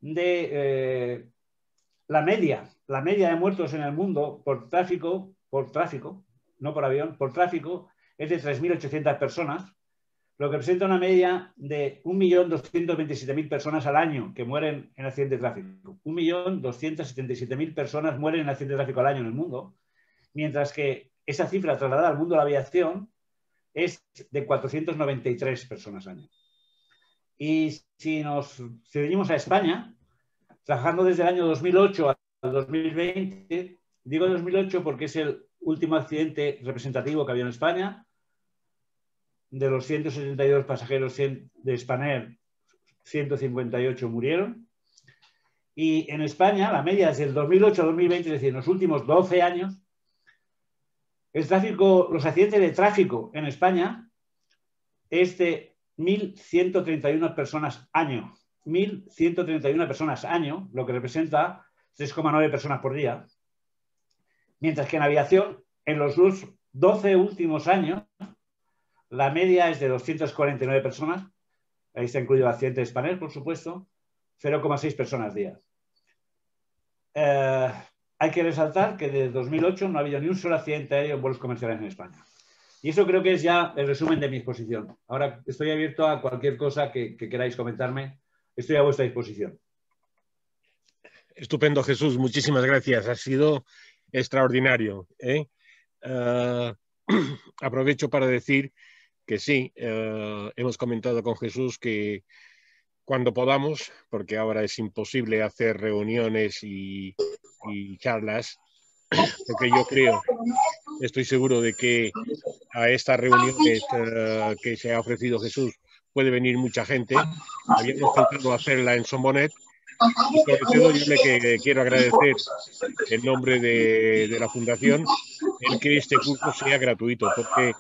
de la media de muertos en el mundo por tráfico, no por avión, por tráfico, es de 3.800 personas, lo que representa una media de 1.227.000 personas al año que mueren en accidentes de tráfico. 1.277.000 personas mueren en accidentes de tráfico al año en el mundo, mientras que esa cifra trasladada al mundo de la aviación es de 493 personas al año. Y si nos ceñimos a España, trabajando desde el año 2008 al 2020, digo 2008 porque es el último accidente representativo que había en España. De los 172 pasajeros de Spanair, 158 murieron. Y en España, la media desde el 2008 a 2020, es decir, en los últimos 12 años, los accidentes de tráfico en España es de 1.131 personas año. 1.131 personas año, lo que representa 3,9 personas por día. Mientras que en aviación, en los 12 últimos años, la media es de 249 personas. Ahí está incluido el accidente de Spanair, por supuesto. 0,6 personas día. Hay que resaltar que desde 2008 no ha habido ni un solo accidente aéreo en vuelos comerciales en España. Y eso creo que es ya el resumen de mi exposición. Ahora estoy abierto a cualquier cosa que queráis comentarme. Estoy a vuestra disposición. Estupendo, Jesús. Muchísimas gracias. Ha sido extraordinario. Aprovecho para decir que sí, hemos comentado con Jesús que cuando podamos, porque ahora es imposible hacer reuniones y charlas, porque yo estoy seguro de que a estas reuniones que se ha ofrecido Jesús puede venir mucha gente. Habíamos pensado hacerla en Sombonet y sobre todo yo le quiero agradecer en nombre de la Fundación el que este curso sea gratuito, porque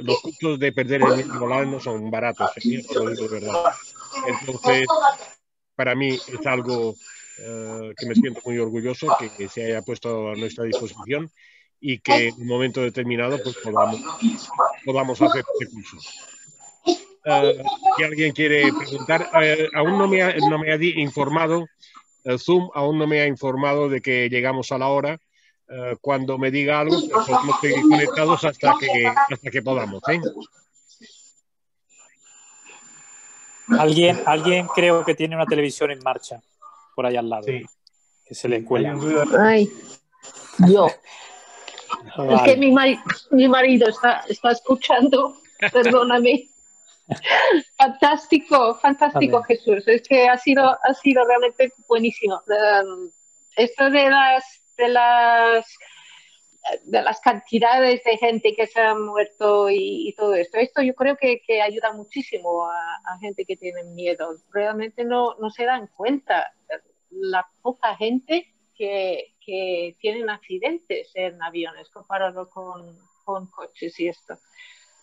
los cursos de perder el miedo a volar no son baratos, lo digo de verdad. Entonces, para mí es algo que me siento muy orgulloso que se haya puesto a nuestra disposición y que en un momento determinado pues podamos hacer este curso. Si alguien quiere preguntar, aún no me ha informado, Zoom aún no me ha informado de que llegamos a la hora. Cuando me diga algo, pues podemos seguir conectados hasta que podamos. Alguien creo que tiene una televisión en marcha por ahí al lado. Sí. Que se le cuela. Ay, yo. Vale. Es que mi marido está escuchando, perdóname. Fantástico, Vale. Jesús. Es que ha sido realmente buenísimo. Esto de las cantidades de gente que se ha muerto y todo esto yo creo que ayuda muchísimo a gente que tiene miedo. Realmente no se dan cuenta la poca gente que tienen accidentes en aviones comparado con coches y esto.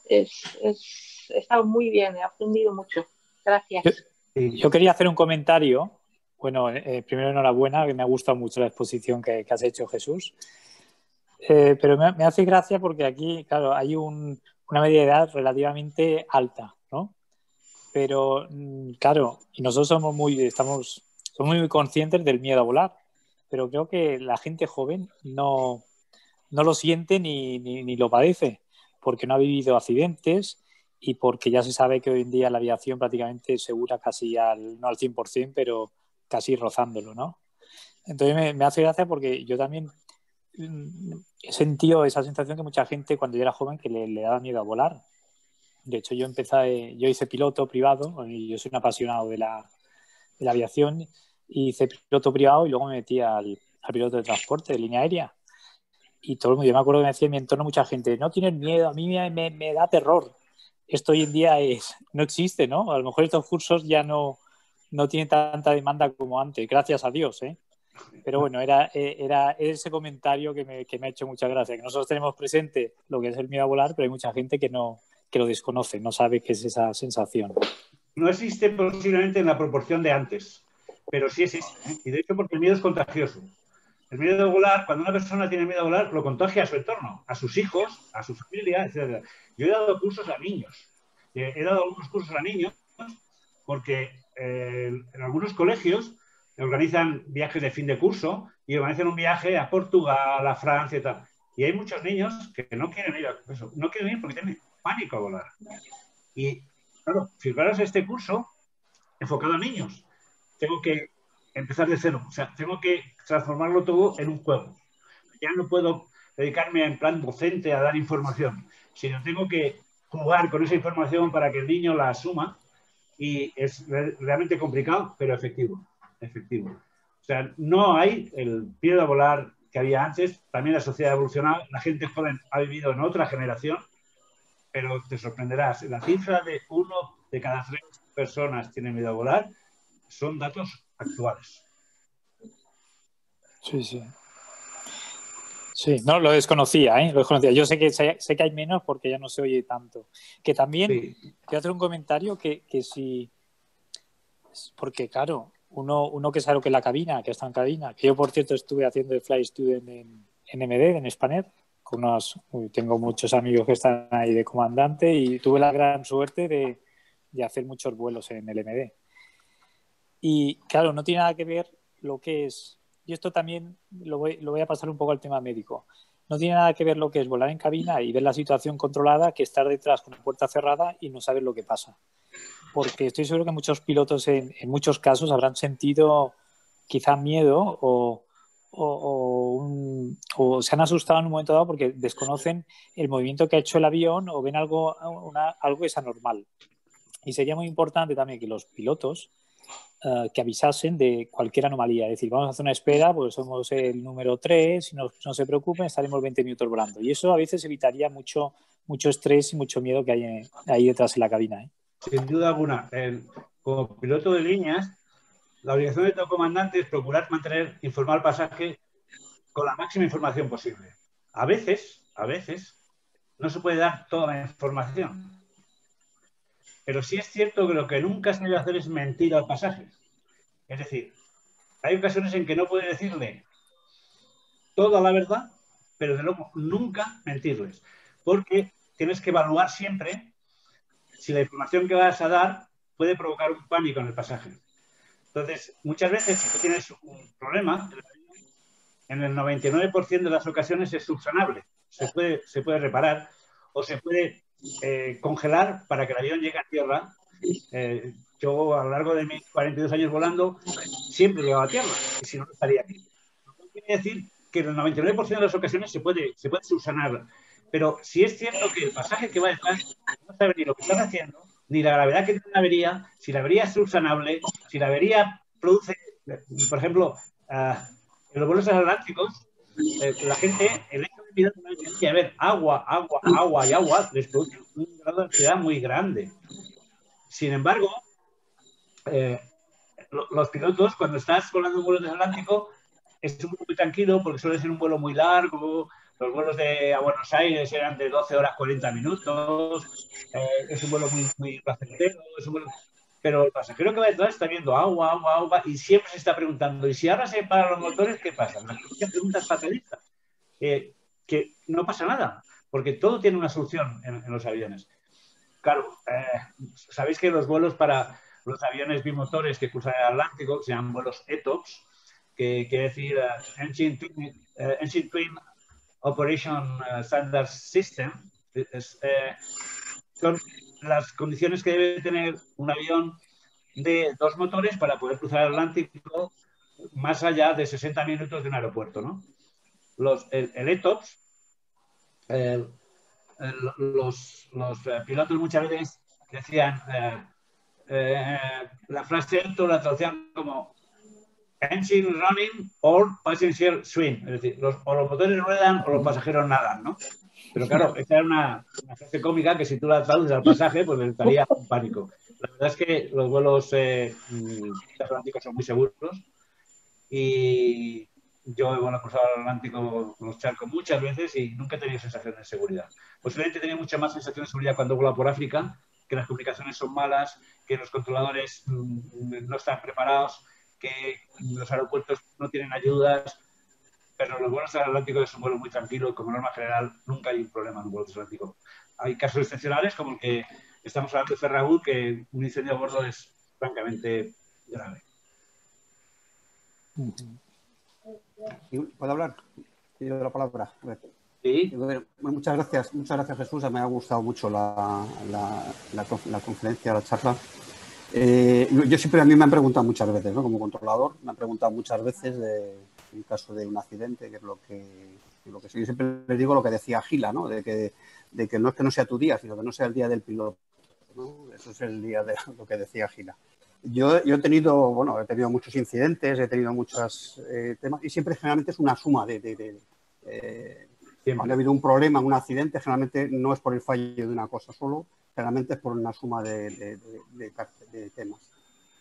Está muy bien, he aprendido mucho. Gracias. Yo quería hacer un comentario. Bueno, primero enhorabuena, que me ha gustado mucho la exposición que has hecho, Jesús. Pero me hace gracia porque aquí, claro, hay una media de edad relativamente alta, ¿no? Pero, claro, y nosotros somos muy conscientes del miedo a volar, pero creo que la gente joven no lo siente ni lo padece, porque no ha vivido accidentes y porque ya se sabe que hoy en día la aviación prácticamente es segura casi no al 100%, pero casi rozándolo, ¿no? Entonces me hace gracia porque yo también he sentido esa sensación que mucha gente cuando yo era joven que le daba miedo a volar. De hecho, yo hice piloto privado, y yo soy un apasionado de la aviación, y hice piloto privado y luego me metí al piloto de transporte de línea aérea. Y todo el mundo, yo me acuerdo que me decía en mi entorno mucha gente, no tienes miedo, a mí me da terror. Esto hoy en día no existe, ¿no? A lo mejor estos cursos ya no tienen tanta demanda como antes, gracias a Dios, ¿eh? Pero bueno, era ese comentario que me ha hecho mucha gracia, que nosotros tenemos presente lo que es el miedo a volar, pero hay mucha gente que lo desconoce, no sabe qué es esa sensación. No existe posiblemente en la proporción de antes, pero sí existe, ¿eh? Y de hecho porque el miedo es contagioso. El miedo a volar, cuando una persona tiene miedo a volar, lo contagia a su entorno, a sus hijos, a su familia, etc. Yo he dado cursos a niños. He dado algunos cursos a niños porque en algunos colegios organizan viajes de fin de curso y organizan un viaje a Portugal, a Francia y tal. Y hay muchos niños que no quieren ir a eso, no quieren ir porque tienen pánico a volar. Y claro, fijaros este curso enfocado a niños. Tengo que empezar de cero, o sea, tengo que transformarlo todo en un juego. Ya no puedo dedicarme en plan docente a dar información, sino tengo que jugar con esa información para que el niño la asuma, y es realmente complicado, pero efectivo. O sea, no hay el miedo a volar que había antes. También la sociedad ha evolucionado, la gente joven ha vivido en otra generación, pero te sorprenderás, la cifra de 1 de cada 3 personas tiene miedo a volar son datos actuales. Sí, sí. Sí, no, lo desconocía, ¿eh? Lo desconocía. Yo sé que hay menos porque ya no se oye tanto. Que también, Sí. quiero hacer un comentario que si... Porque, claro, uno que sabe lo que es la cabina, que está en cabina, que yo, por cierto, estuve haciendo de Fly Student en MD, en Spanair, con tengo muchos amigos que están ahí de comandante y tuve la gran suerte de hacer muchos vuelos en el MD. Y, claro, no tiene nada que ver lo que es... Y esto también lo voy a pasar un poco al tema médico. No tiene nada que ver lo que es volar en cabina y ver la situación controlada que estar detrás con la puerta cerrada y no saber lo que pasa. Porque estoy seguro que muchos pilotos en muchos casos habrán sentido quizá miedo o se han asustado en un momento dado porque desconocen el movimiento que ha hecho el avión o ven algo que es anormal. Y sería muy importante también que los pilotos que avisasen de cualquier anomalía. Es decir, vamos a hacer una espera, pues somos el número 3, y no se preocupen, estaremos 20 minutos volando. Y eso a veces evitaría mucho estrés y mucho miedo que hay ahí detrás en la cabina, ¿eh? Sin duda alguna. Como piloto de líneas, la obligación de todo comandante es procurar mantener informado al pasaje con la máxima información posible. A veces, no se puede dar toda la información. Pero sí es cierto que lo que nunca se debe hacer es mentir al pasaje. Es decir, hay ocasiones en que no puedes decirle toda la verdad, pero de luego nunca mentirles. Porque tienes que evaluar siempre si la información que vas a dar puede provocar un pánico en el pasaje. Entonces, muchas veces, si tú tienes un problema, en el 99% de las ocasiones es subsanable. Se puede reparar o se puede congelar para que el avión llegue a tierra. Yo, a lo largo de mis 42 años volando, siempre llegaba a tierra, y si no, no estaría aquí. Quiere decir que en el 99% de las ocasiones se puede subsanar. Pero si es cierto que el pasaje que va detrás no sabe ni lo que estás haciendo, ni la gravedad que tiene la avería, si la avería es subsanable, si la avería produce, por ejemplo, en los vuelos atlánticos, la gente, el hecho de mirar una emergencia, a ver, agua, les produce un grado de ansiedad muy grande. Sin embargo, los pilotos, cuando estás volando un vuelo transatlántico, es un vuelo muy tranquilo porque suele ser un vuelo muy largo. Los vuelos a Buenos Aires eran de 12 horas 40 minutos. Es un vuelo muy placentero. Pero el pasajero que va detrás está viendo agua, y siempre se está preguntando, ¿y si ahora se paran los motores, qué pasa? Las preguntas fatalistas. Que no pasa nada, porque todo tiene una solución en los aviones. Claro, sabéis que los vuelos para los aviones bimotores que cruzan el Atlántico se llaman vuelos ETOPS, que quiere decir Engine Twin Operation Standard System. Son las condiciones que debe tener un avión de 2 motores para poder cruzar el Atlántico más allá de 60 minutos de un aeropuerto, ¿no? El ETOPS, los pilotos muchas veces decían la frase ETOPS la traducían como engine running or passenger swim, es decir, o los motores ruedan o los pasajeros nadan, ¿no? Pero claro, esta era una frase cómica que si tú la traduces al pasaje, pues le estaría un pánico. La verdad es que los vuelos atlánticos son muy seguros, y yo he cruzado el Atlántico con los charcos muchas veces y nunca he tenido sensación de seguridad. Posiblemente tenía mucha más sensación de seguridad cuando vuelo por África, que las comunicaciones son malas, que los controladores no están preparados, que los aeropuertos no tienen ayudas. Pero los vuelos transatlánticos es un vuelo muy tranquilo, como norma general nunca hay un problema en un vuelo transatlántico. Hay casos excepcionales como el que estamos hablando de Ferragut, que un incendio a bordo es francamente grave. ¿Puedo hablar? Pido la palabra. Sí. Bueno, muchas gracias Jesús. Me ha gustado mucho la conferencia, la charla. Yo siempre, a mí me han preguntado muchas veces, ¿no? Como controlador, me han preguntado muchas veces en caso de un accidente, que es lo que yo siempre les digo lo que decía Gila, ¿no? De que no es que no sea tu día, sino que no sea el día del piloto, ¿no? Eso es el día de lo que decía Gila. Yo he tenido muchos incidentes, he tenido muchos temas, y siempre generalmente es una suma cuando ha habido un problema, un accidente, generalmente no es por el fallo de una cosa solo, generalmente es por una suma de temas.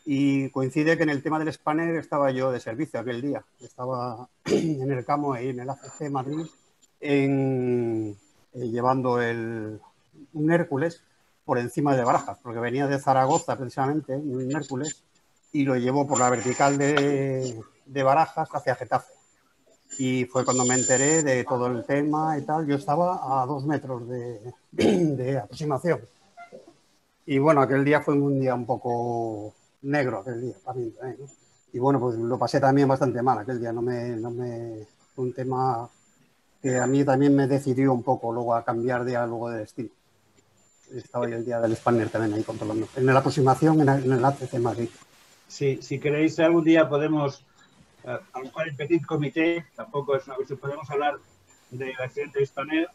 Y coincide que en el tema del Spanair estaba yo de servicio aquel día. Estaba en el CAMO y en el ACC Madrid llevando un Hércules por encima de Barajas, porque venía de Zaragoza precisamente, un Hércules, y lo llevó por la vertical de Barajas hacia Getafe. Y fue cuando me enteré de todo el tema y tal. Yo estaba a 2 metros de aproximación. Y bueno, aquel día fue un día un poco negro, aquel día para mí, ¿no? Y bueno, pues lo pasé también bastante mal aquel día. Fue un tema que a mí también me decidió un poco luego a cambiar de destino. Estaba yo el día del Spanair también ahí controlando. En la aproximación, en el ACC Madrid. Sí, si queréis, algún día podemos, a lo mejor en petit comité, tampoco es una cuestión, podemos hablar del accidente de Spanair.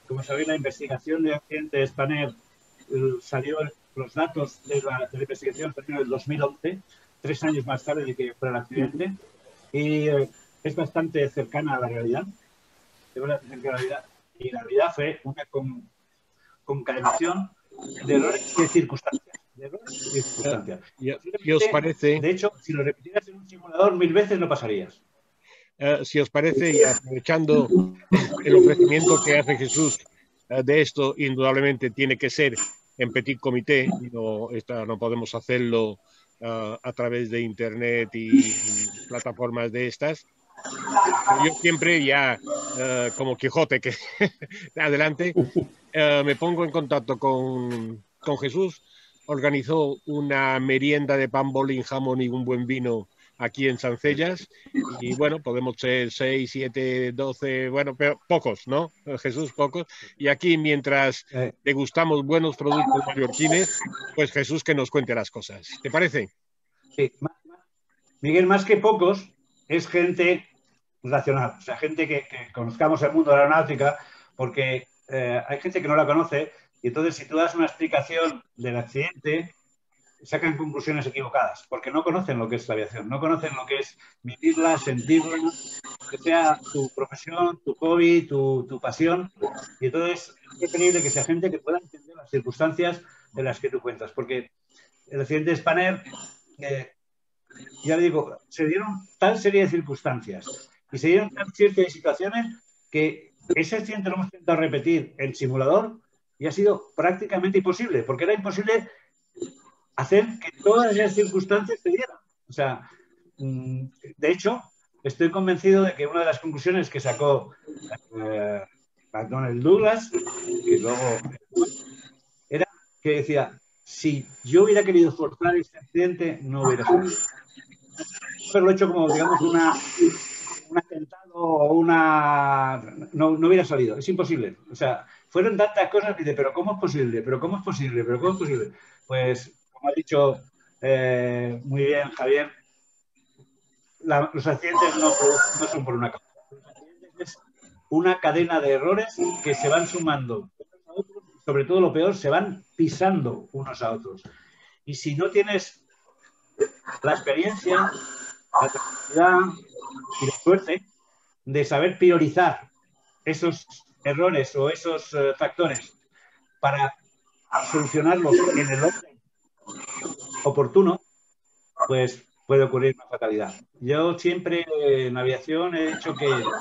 Como sabéis, la investigación del accidente de Spanair salió, los datos de la investigación salieron en el 2011, 3 años más tarde de que fuera el accidente, y es bastante cercana a la realidad. Y la realidad fue una concatenación de errores y de circunstancias. ¿Qué os parece? De hecho, si lo repitieras en un simulador 1000 veces, no pasarías. Si os parece, y aprovechando el ofrecimiento que hace Jesús de esto, indudablemente tiene que ser en petit comité, no podemos hacerlo a través de internet y plataformas de estas. Yo siempre ya, como Quijote, que adelante, me pongo en contacto con Jesús. Organizó una merienda de pan, bolín, jamón y un buen vino aquí en Sancellas, y bueno, podemos ser 6, 7, 12, bueno, pero pocos, ¿no? Jesús, pocos. Y aquí, mientras degustamos buenos productos mallorquines, pues Jesús que nos cuente las cosas. ¿Te parece? Sí. Miguel, más que pocos, es gente racional, o sea, gente que conozcamos el mundo de la aeronáutica, porque hay gente que no la conoce, y entonces si tú das una explicación del accidente, sacan conclusiones equivocadas, porque no conocen lo que es la aviación, no conocen lo que es vivirla, sentirla, que sea tu profesión, tu hobby, tu pasión, y entonces es preferible que sea gente que pueda entender las circunstancias de las que tú cuentas, porque el accidente de Spanair, ya le digo, se dieron tal serie de circunstancias y se dieron tal serie de situaciones que ese accidente lo hemos intentado repetir en simulador y ha sido prácticamente imposible, porque era imposible hacer que todas esas circunstancias se dieran. O sea, de hecho, estoy convencido de que una de las conclusiones que sacó McDonnell Douglas, que luego era que decía, si yo hubiera querido forzar este accidente, no hubiera salido. Haberlo hecho como, digamos, un atentado o no hubiera salido. Es imposible. O sea, fueron tantas cosas que dice, pero ¿cómo es posible? ¿Pero cómo es posible? ¿Pero cómo es posible? Pues, como ha dicho muy bien Javier, los accidentes no son por una causa. Los accidentes es una cadena de errores que se van sumando unos a otros, sobre todo lo peor, se van pisando unos a otros. Y si no tienes la experiencia, la capacidad y la suerte de saber priorizar esos errores o esos factores para solucionarlos en el orden oportuno, pues puede ocurrir una fatalidad. Yo siempre en aviación he dicho que una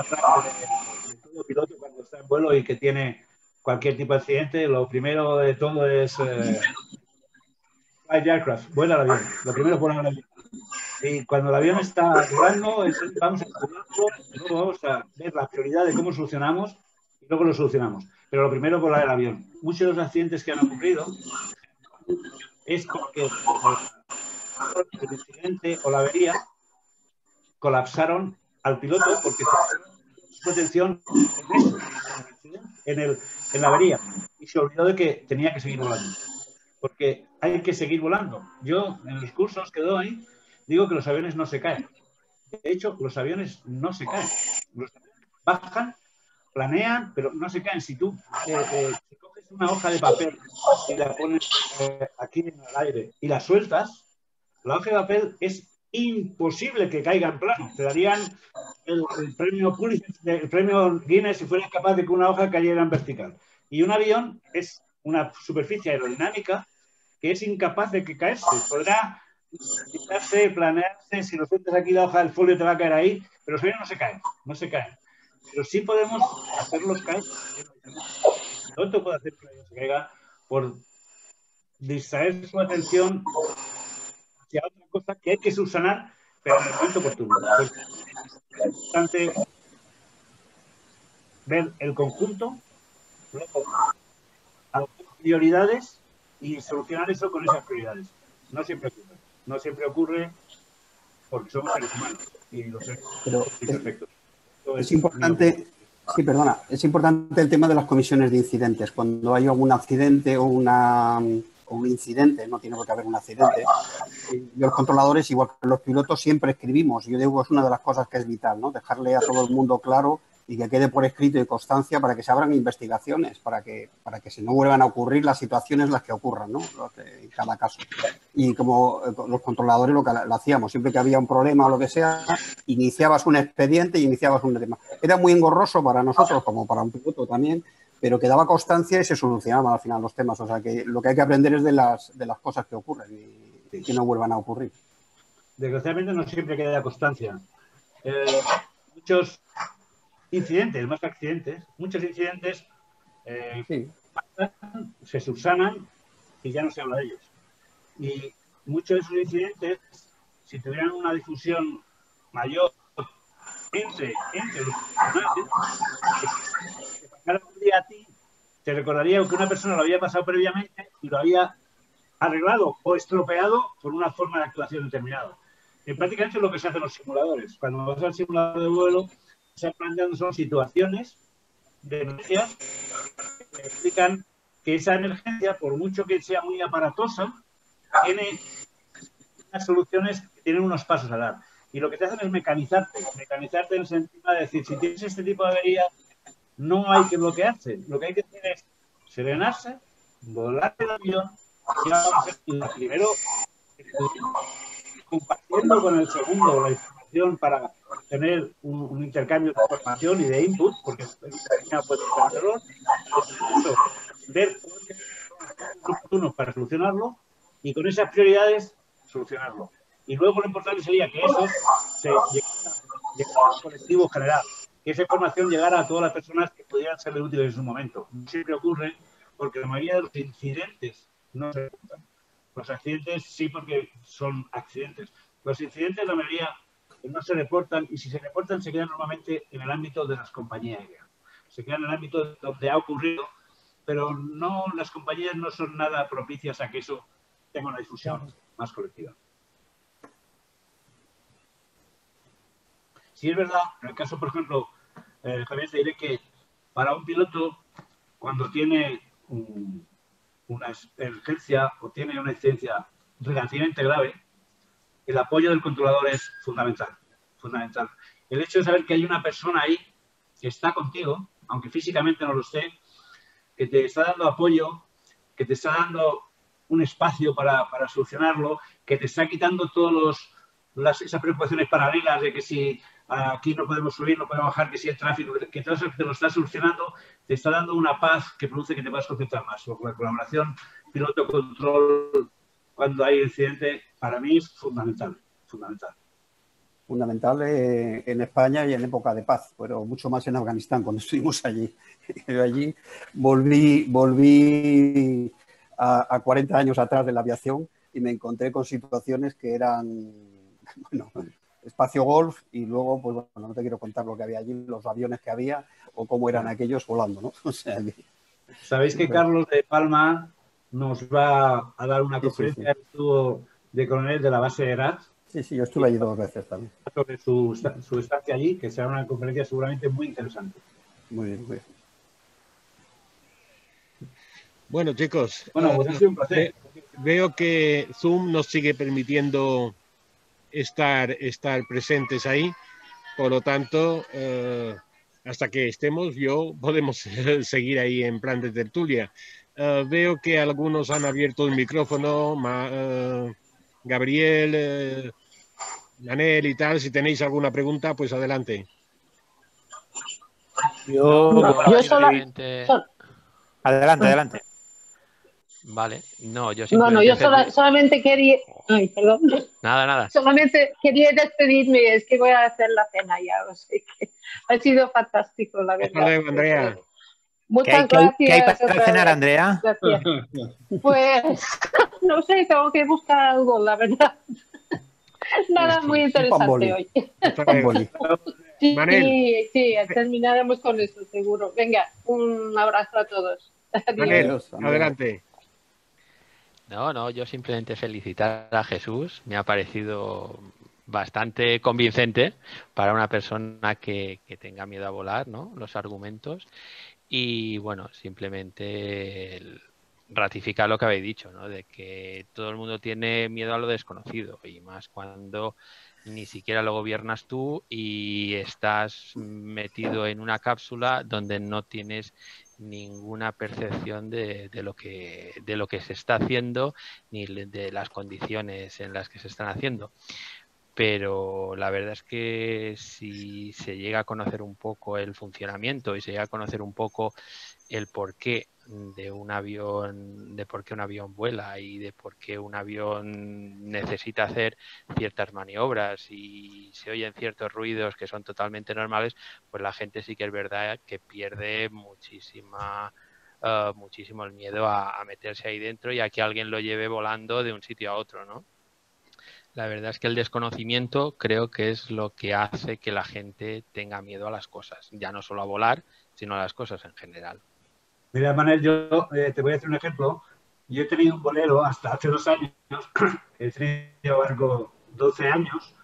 frase de todo piloto cuando está en vuelo y que tiene cualquier tipo de accidente, lo primero de todo es fly aircraft, vuela el avión. Lo primero es volar el avión. Y cuando el avión está volando, vamos a estudiarlo, luego vamos a ver la prioridad de cómo solucionamos y luego lo solucionamos. Pero lo primero es volar el avión. Muchos de los accidentes que han ocurrido es porque el incidente o la avería, colapsaron al piloto porque su atención en la avería y se olvidó de que tenía que seguir volando. Porque hay que seguir volando. Yo, en los cursos que doy, digo que los aviones no se caen. De hecho, los aviones no se caen. Los aviones bajan, planean, pero no se caen. Si tú si coges una hoja de papel y la pones aquí en el aire y la sueltas, la hoja de papel es imposible que caiga en plano. Te darían el premio Pulitzer, el premio Guinness si fueras capaz de que una hoja cayera en vertical. Y un avión es una superficie aerodinámica que es incapaz de que caerse. Podrá quitarse, planearse, si lo sueltas aquí la hoja del folio te va a caer ahí, pero los aviones no se caen, no se caen. Pero sí podemos hacerlos caer. El piloto puede hacer que el avión se caiga por distraer su atención hacia otra cosa que hay que subsanar, pero en el momento oportuno. Es importante ver el conjunto, luego adoptar prioridades y solucionar eso con esas prioridades. No siempre ocurre. No siempre ocurre porque somos seres humanos y los seres imperfectos. Es importante, sí, perdona, es importante el tema de las comisiones de incidentes. Cuando hay algún accidente o un incidente, no tiene por qué haber un accidente, y los controladores, igual que los pilotos, siempre escribimos. Yo digo que es una de las cosas que es vital, ¿no? Dejarle a todo el mundo claro y que quede por escrito y constancia para que se abran investigaciones, para que se no vuelvan a ocurrir las situaciones las que ocurran, ¿no? En cada caso. Y como los controladores lo hacíamos, siempre que había un problema o lo que sea, iniciabas un expediente y iniciabas un tema. Era muy engorroso para nosotros, como para un piloto también, pero quedaba constancia y se solucionaban al final los temas. O sea, que lo que hay que aprender es de las cosas que ocurren y que no vuelvan a ocurrir. Desgraciadamente no siempre queda constancia. Muchos incidentes, más que accidentes, muchos incidentes pasan, se subsanan y ya no se habla de ellos. Y muchos de esos incidentes, si tuvieran una difusión mayor entre los personajes, que pasara un día a ti, te recordaría que una persona lo había pasado previamente y lo había arreglado o estropeado por una forma de actuación determinada. Y prácticamente es lo que se hace en los simuladores. Cuando vas al simulador de vuelo, se están planteando son situaciones de emergencias que explican que esa emergencia, por mucho que sea muy aparatosa, tiene unas soluciones que tienen unos pasos a dar. Y lo que te hacen es mecanizarte en el sentido de decir, si tienes este tipo de avería, no hay que bloquearse. Lo que hay que hacer es serenarse, volar el avión y primero compartiendo con el segundo la información para tener un intercambio de información y de input, porque puede ser error, ver oportunos para solucionarlo y con esas prioridades solucionarlo. Y luego lo importante sería que eso se llegara al colectivo general, que esa información llegara a todas las personas que pudieran serle útiles en su momento. No siempre ocurre porque la mayoría de los incidentes no se reportan. Los accidentes sí, porque son accidentes. Los incidentes, la mayoría, no se reportan y si se reportan se quedan normalmente en el ámbito de las compañías aéreas. Se quedan en el ámbito donde ha ocurrido, pero no, las compañías no son nada propicias a que eso tenga una difusión más colectiva. Sí es verdad, en el caso, por ejemplo, Javier, te diré que para un piloto, cuando tiene una emergencia o tiene una incidencia relativamente grave, el apoyo del controlador es fundamental. Fundamental. El hecho de saber que hay una persona ahí que está contigo, aunque físicamente no lo esté, que te está dando apoyo, que te está dando un espacio para solucionarlo, que te está quitando todas esas preocupaciones paralelas de que si aquí no podemos subir, no podemos bajar, que si el tráfico, que todo eso te lo está solucionando, te está dando una paz que produce que te puedas concentrar más. La colaboración piloto-control cuando hay incidente, para mí es fundamental. Fundamental en España y en época de paz, pero mucho más en Afganistán cuando estuvimos allí. Yo allí volví a 40 años atrás de la aviación y me encontré con situaciones que eran, bueno, espacio golf y luego, pues bueno, no te quiero contar lo que había allí, los aviones que había o cómo eran aquellos volando, ¿no? O sea, Sabéis que Carlos de Palma nos va a dar una conferencia. Sí. Estuvo de coronel de la base de Herat. Sí, yo estuve allí 2 veces también. Sobre su estancia allí, que será una conferencia seguramente muy interesante. Muy bien, muy bien. Bueno, chicos, Bueno, pues ha sido un placer. Veo que Zoom nos sigue permitiendo estar presentes ahí. Por lo tanto, hasta que estemos, podemos seguir ahí en plan de tertulia. Veo que algunos han abierto el micrófono, Gabriel, Manel y tal. Si tenéis alguna pregunta, pues adelante. Adelante. Vale, no, yo solamente quería... Ay, perdón. Nada. Solamente quería despedirme, es que voy a hacer la cena ya, o sea que ha sido fantástico, la verdad. Hasta luego, Andrea. Muchas gracias. ¿Qué hay para cenar, Andrea? Gracias. Pues, no sé, tengo que buscar algo, la verdad. Nada muy interesante hoy. Sí, terminaremos con eso, seguro. Venga, un abrazo a todos. Adiós. Adelante. No, yo simplemente felicitar a Jesús. Me ha parecido bastante convincente para una persona que tenga miedo a volar, ¿no? Los argumentos. Y bueno, simplemente ratificar lo que habéis dicho, ¿no? De que todo el mundo tiene miedo a lo desconocido, y más cuando ni siquiera lo gobiernas tú y estás metido en una cápsula donde no tienes ninguna percepción de lo que se está haciendo ni de las condiciones en las que se están haciendo. Pero la verdad es que si se llega a conocer un poco el funcionamiento y se llega a conocer un poco el porqué de un avión, de por qué un avión vuela y de por qué un avión necesita hacer ciertas maniobras y se oyen ciertos ruidos que son totalmente normales, pues la gente sí que es verdad que pierde muchísimo el miedo a meterse ahí dentro y a que alguien lo lleve volando de un sitio a otro, ¿no? La verdad es que el desconocimiento creo que es lo que hace que la gente tenga miedo a las cosas, ya no solo a volar, sino a las cosas en general. Mira, Manel, yo te voy a hacer un ejemplo. Yo he tenido un velero hasta hace 2 años, he tenido barco 12 años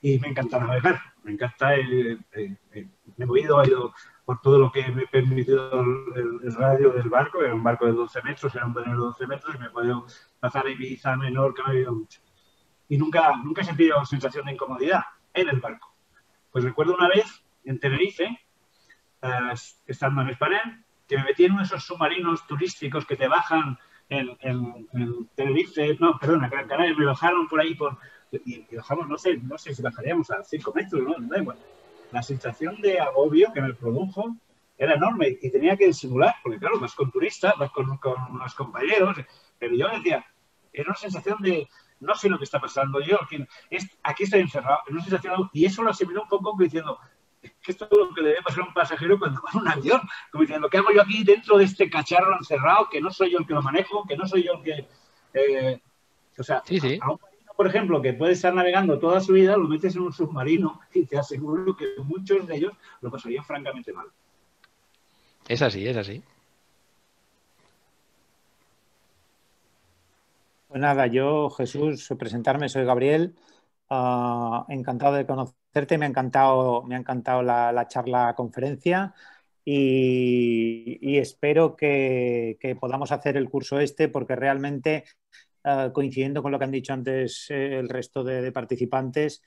y me encanta navegar. Me encanta, me he movido, he ido por todo lo que me ha permitido el radio del barco. Era un barco de 12 metros, era un velero de 12 metros y me he podido pasar a Ibiza, Menorca, me he ido mucho. Y nunca he sentido sensación de incomodidad en el barco. Pues recuerdo una vez en Tenerife, estando en España, que me metí en uno de esos submarinos turísticos que te bajan en Tenerife, no, perdón, en Gran Canaria, me bajaron por ahí y bajamos, no sé si bajaríamos a 5 metros, no da igual. La sensación de agobio que me produjo era enorme y tenía que disimular, porque claro, vas con turistas, vas con unos compañeros, pero yo decía, era una sensación de no sé lo que está pasando, aquí estoy encerrado, en una sensación, y eso lo asimiló un poco diciendo, que esto es lo que le debe pasar a un pasajero cuando va en un avión, como diciendo, ¿qué hago yo aquí dentro de este cacharro encerrado, que no soy yo el que lo manejo, que no soy yo el que... o sea, sí. A un marino, por ejemplo, que puede estar navegando toda su vida, lo metes en un submarino y te aseguro que muchos de ellos lo pasarían francamente mal. Es así. Pues nada, yo, Jesús, presentarme, soy Gabriel. Encantado de conocerte, me ha encantado la charla conferencia y espero que podamos hacer el curso porque realmente, coincidiendo con lo que han dicho antes el resto de participantes,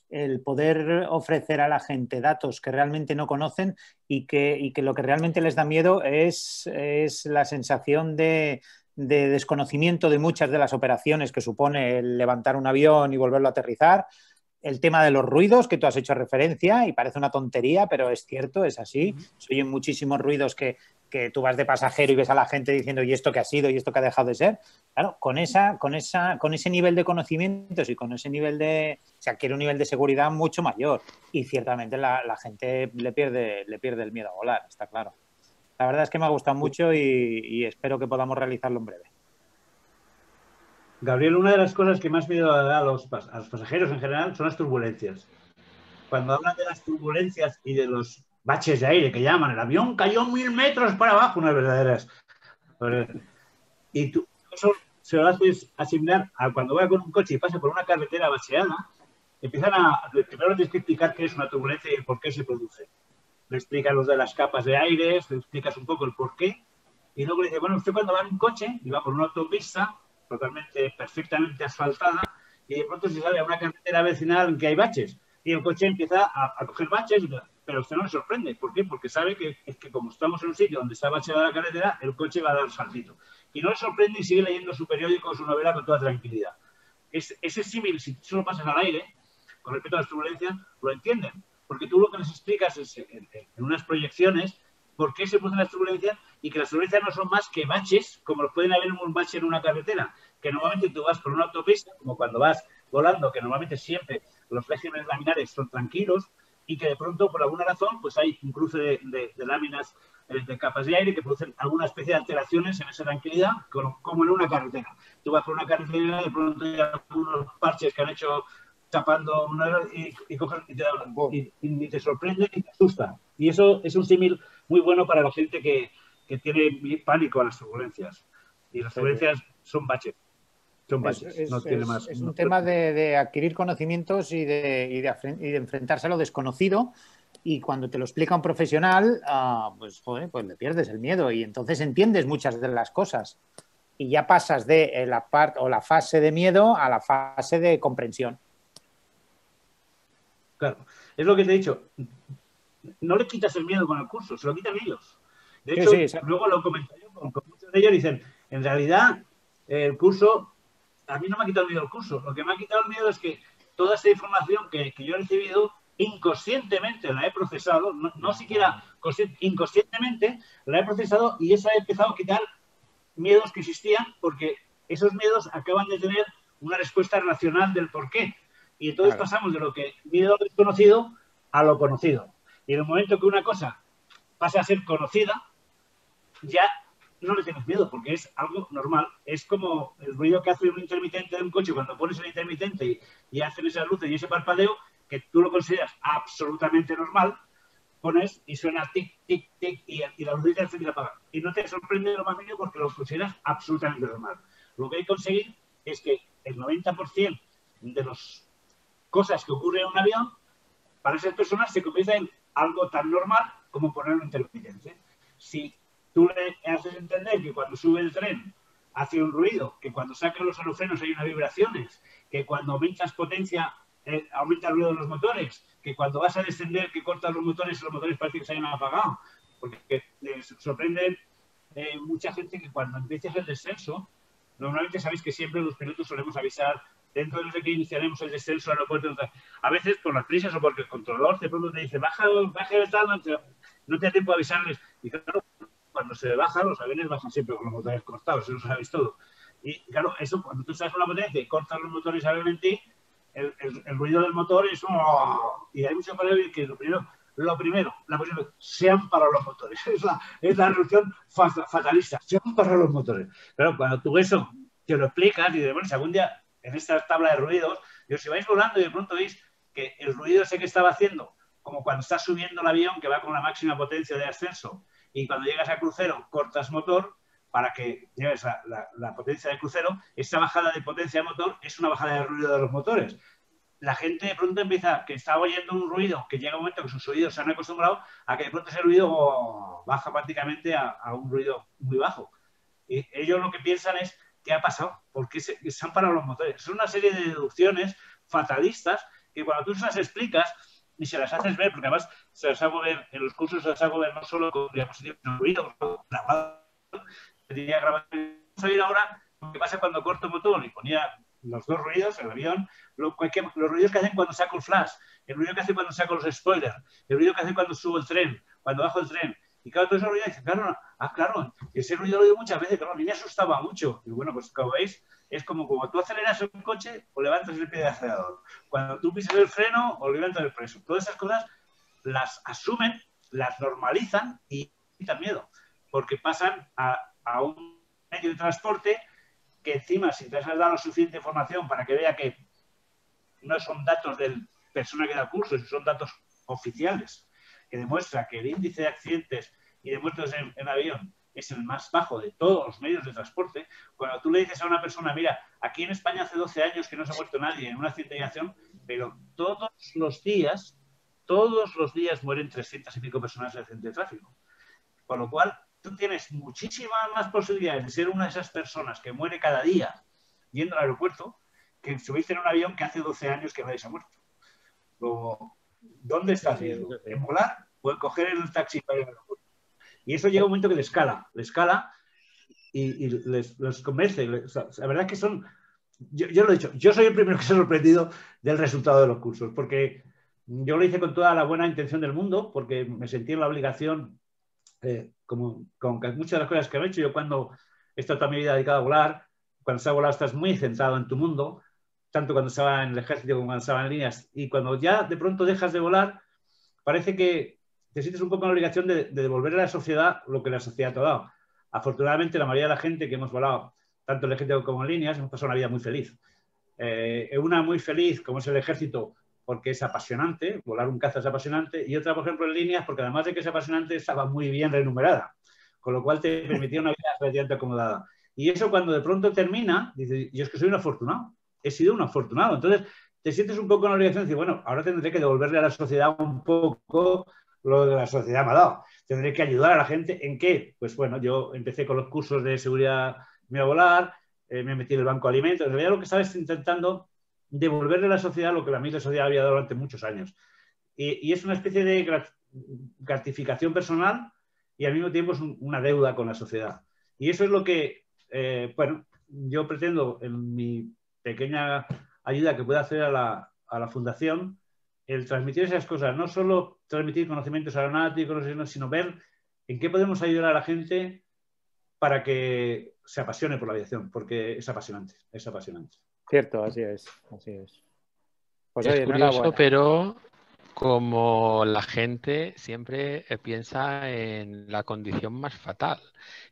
el poder ofrecer a la gente datos que realmente no conocen y que lo que realmente les da miedo es la sensación de desconocimiento de muchas de las operaciones que supone el levantar un avión y volverlo a aterrizar. El tema de los ruidos, que tú has hecho referencia y parece una tontería, pero es cierto, es así. Se oyen muchísimos ruidos que tú vas de pasajero y ves a la gente diciendo ¿y esto qué ha sido? ¿Y esto qué ha dejado de ser? Claro, con ese nivel de conocimientos y con ese nivel se adquiere un nivel de seguridad mucho mayor y ciertamente la gente le pierde el miedo a volar, está claro. La verdad es que me ha gustado mucho y espero que podamos realizarlo en breve. Gabriel, una de las cosas que más miedo da a los pasajeros en general son las turbulencias. Cuando hablan de las turbulencias y de los baches de aire que llaman, el avión cayó 1000 metros para abajo, unas verdaderas. Y eso se lo haces asimilar a cuando va con un coche y pasa por una carretera bacheada, primero tienes que explicar qué es una turbulencia y el por qué se produce. Le explicas los de las capas de aire, le explicas un poco el por qué, y luego le dices, bueno, usted cuando va en un coche y va por una autopista perfectamente asfaltada, y de pronto se sale a una carretera vecinal en que hay baches, y el coche empieza a coger baches, pero usted no le sorprende. ¿Por qué? Porque sabe que como estamos en un sitio donde está bacheada la carretera, el coche va a dar saltito. Y no le sorprende y sigue leyendo su periódico o su novela con toda tranquilidad. Ese símil, si tú lo pasas al aire, con respecto a las turbulencias, lo entienden. Porque tú lo que les explicas es, en unas proyecciones, por qué se producen las turbulencias y que las turbulencias no son más que baches, como los pueden haber en un bache en una carretera, que normalmente tú vas por una autopista, como cuando vas volando, que normalmente siempre los regímenes laminares son tranquilos, y que de pronto, por alguna razón, pues hay un cruce de láminas de capas de aire que producen alguna especie de alteraciones en esa tranquilidad, como en una carretera. Tú vas por una carretera y de pronto hay algunos parches que han hecho tapando y ni te sorprende ni te asusta. Y eso es un símil muy bueno para la gente que tiene pánico a las turbulencias. Y las turbulencias son baches. Son baches. No tiene más. Es un tema de adquirir conocimientos y de enfrentarse a lo desconocido. Y cuando te lo explica un profesional, pues le pierdes el miedo y entonces entiendes muchas de las cosas. Y ya pasas de la fase de miedo a la fase de comprensión. Claro, es lo que te he dicho. No le quitas el miedo con el curso, se lo quitan ellos. De hecho, luego lo comenté yo con muchos de ellos, dicen, en realidad el curso, a mí no me ha quitado el miedo el curso. Lo que me ha quitado el miedo es que toda esta información que yo he recibido, inconscientemente la he procesado, no siquiera inconscientemente la he procesado, y eso ha empezado a quitar miedos que existían, porque esos miedos acaban de tener una respuesta racional del por qué. Y entonces pasamos de lo que miedo desconocido a lo conocido. Y en el momento que una cosa pasa a ser conocida, ya no le tienes miedo, porque es algo normal. Es como el ruido que hace un intermitente de un coche cuando pones el intermitente y hacen esas luces y ese parpadeo, que tú lo consideras absolutamente normal, pones y suena tic, tic, tic, y la luz se empieza a apagar. Y no te sorprende lo más mínimo porque lo consideras absolutamente normal. Lo que hay que conseguir es que el 90% de las cosas que ocurren en un avión, para esas personas se convierte en algo tan normal como poner un intermitente. Si tú le haces entender que cuando sube el tren hace un ruido, que cuando sacan los aerofrenos hay unas vibraciones, que cuando aumentas potencia aumenta el ruido de los motores, que cuando vas a descender que cortas los motores parece que se hayan apagado, porque sorprende mucha gente que cuando empiezas el descenso, normalmente sabéis que siempre los pilotos solemos avisar dentro de no sé qué iniciaremos el descenso al aeropuerto. A veces por las prisas o porque el controlador de pronto te dice baja el tal, no te da tiempo a avisarles. Y claro, cuando se baja, los aviones bajan siempre con los motores cortados, eso lo sabéis todo. Y claro, eso cuando tú estás con la potencia y cortas los motores y salen en ti, el ruido del motor es y hay muchos palabras que lo primero, la posición, sean para los motores. Es la reducción fatalista, sean para los motores. Pero cuando tú eso te lo explicas y dices, bueno, si algún día en esta tabla de ruidos, si vais volando y de pronto veis que el ruido ese que estaba haciendo, como cuando estás subiendo el avión que va con la máxima potencia de ascenso y cuando llegas a crucero cortas motor para que lleves la potencia del crucero, esa bajada de potencia de motor es una bajada de ruido de los motores. La gente de pronto empieza, que está oyendo un ruido, que llega un momento que sus oídos se han acostumbrado a que de pronto ese ruido baja prácticamente a un ruido muy bajo. Y ellos lo que piensan es, ¿qué ha pasado? ¿Por qué se han parado los motores? Es una serie de deducciones fatalistas que cuando tú se las explicas y se las haces ver, porque además se las hago ver en los cursos, se las hago ver no solo con diapositivas de ruido, grabado, tenía grabado. Vamos a ver ahora lo que pasa cuando corto motor y ponía los dos ruidos, el avión, los ruidos que hacen cuando saco el flash, el ruido que hace cuando saco los spoilers, el ruido que hace cuando subo el tren, cuando bajo el tren. Y claro, todo ese ruido dice, claro, ese ruido lo he oído muchas veces, claro, a mí me asustaba mucho. Y bueno, pues como veis, es como tú aceleras un coche o levantas el pie del acelerador. Cuando tú pisas el freno o levantas el freno. Todas esas cosas las asumen, las normalizan y quitan miedo, porque pasan a un medio de transporte que encima, si te has dado suficiente información para que vea que no son datos del persona que da cursos, son datos oficiales, que demuestra que el índice de accidentes y de muertos en avión es el más bajo de todos los medios de transporte, cuando tú le dices a una persona, mira, aquí en España hace 12 años que no se ha muerto nadie en un accidente de aviación, pero todos los días mueren 300 y pico personas en accidente de tráfico. Con lo cual, tú tienes muchísimas más posibilidades de ser una de esas personas que muere cada día yendo al aeropuerto que subirte en un avión que hace 12 años que nadie se ha muerto. Luego, ¿dónde está el riesgo? ¿En volar o en coger el taxi para ir al aeropuerto? Y eso llega un momento que le escala y les convence. La verdad es que son... Yo lo he dicho, yo soy el primero que se ha sorprendido del resultado de los cursos, porque yo lo hice con toda la buena intención del mundo, porque me sentí en la obligación, como con muchas de las cosas que he hecho. Yo cuando he estado toda mi vida dedicado a volar, cuando estás volando estás muy centrado en tu mundo, tanto cuando estaba en el ejército como cuando estaba en líneas, y cuando ya de pronto dejas de volar, parece que te sientes un poco en la obligación de devolver a la sociedad lo que la sociedad te ha dado. Afortunadamente, la mayoría de la gente que hemos volado, tanto en el ejército como en líneas, hemos pasado una vida muy feliz. Una muy feliz, como es el ejército, porque es apasionante, volar un caza es apasionante, y otra, por ejemplo, en líneas, porque además de que es apasionante, estaba muy bien remunerada, con lo cual te permitía una vida relativamente acomodada. Y eso cuando de pronto termina, dices, yo es que soy un afortunado, he sido un afortunado. Entonces te sientes un poco en la obligación de decir, bueno, ahora tendré que devolverle a la sociedad un poco lo que la sociedad me ha dado. Tendré que ayudar a la gente. ¿En qué? Pues bueno, yo empecé con los cursos de seguridad me a volar, me metí en el banco de alimentos. En realidad lo que estaba es intentando devolverle a la sociedad lo que la misma sociedad había dado durante muchos años. Y es una especie de gratificación personal y al mismo tiempo es una deuda con la sociedad. Y eso es lo que, bueno, yo pretendo en mi pequeña ayuda que pueda hacer a la fundación, el transmitir esas cosas, no solo transmitir conocimientos aeronáuticos, sino ver en qué podemos ayudar a la gente para que se apasione por la aviación, porque es apasionante, es apasionante. Cierto, así es, así es. Pues Es oye, curioso, pero como la gente siempre piensa en la condición más fatal.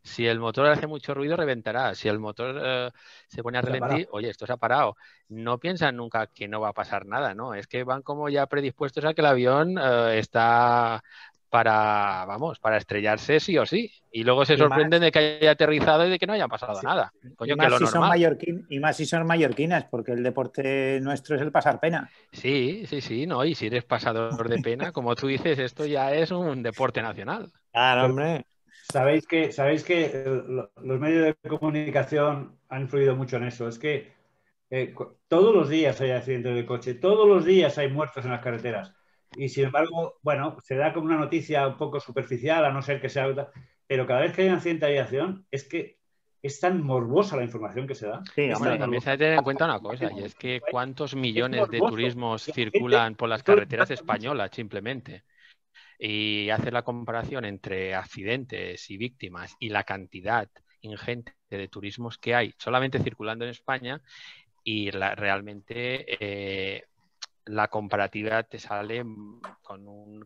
Si el motor hace mucho ruido, reventará. Si el motor se pone a relentir, oye, esto se ha parado. No piensan nunca que no va a pasar nada, ¿no? Es que van como ya predispuestos a que el avión está para, vamos, para estrellarse sí o sí. Y luego se sorprenden de que haya aterrizado y de que no haya pasado nada. Coño, y, más que lo si normal. y más si son mallorquinas, porque el deporte nuestro es el pasar pena. Sí, sí, sí, no. Y si eres pasador de pena, como tú dices, esto ya es un deporte nacional. Claro, hombre. Sabéis que los medios de comunicación han influido mucho en eso. Es que todos los días hay accidentes de coche, todos los días hay muertos en las carreteras. Y sin embargo, bueno, se da como una noticia un poco superficial, a no ser que sea... Pero cada vez que hay un accidente de aviación, es que es tan morbosa la información que se da. Sí, bueno, también se hay que tener en cuenta una cosa, y es que cuántos millones de turismos circulan por las carreteras españolas simplemente. Y hacer la comparación entre accidentes y víctimas y la cantidad ingente de turismos que hay solamente circulando en España y realmente la comparativa te sale con un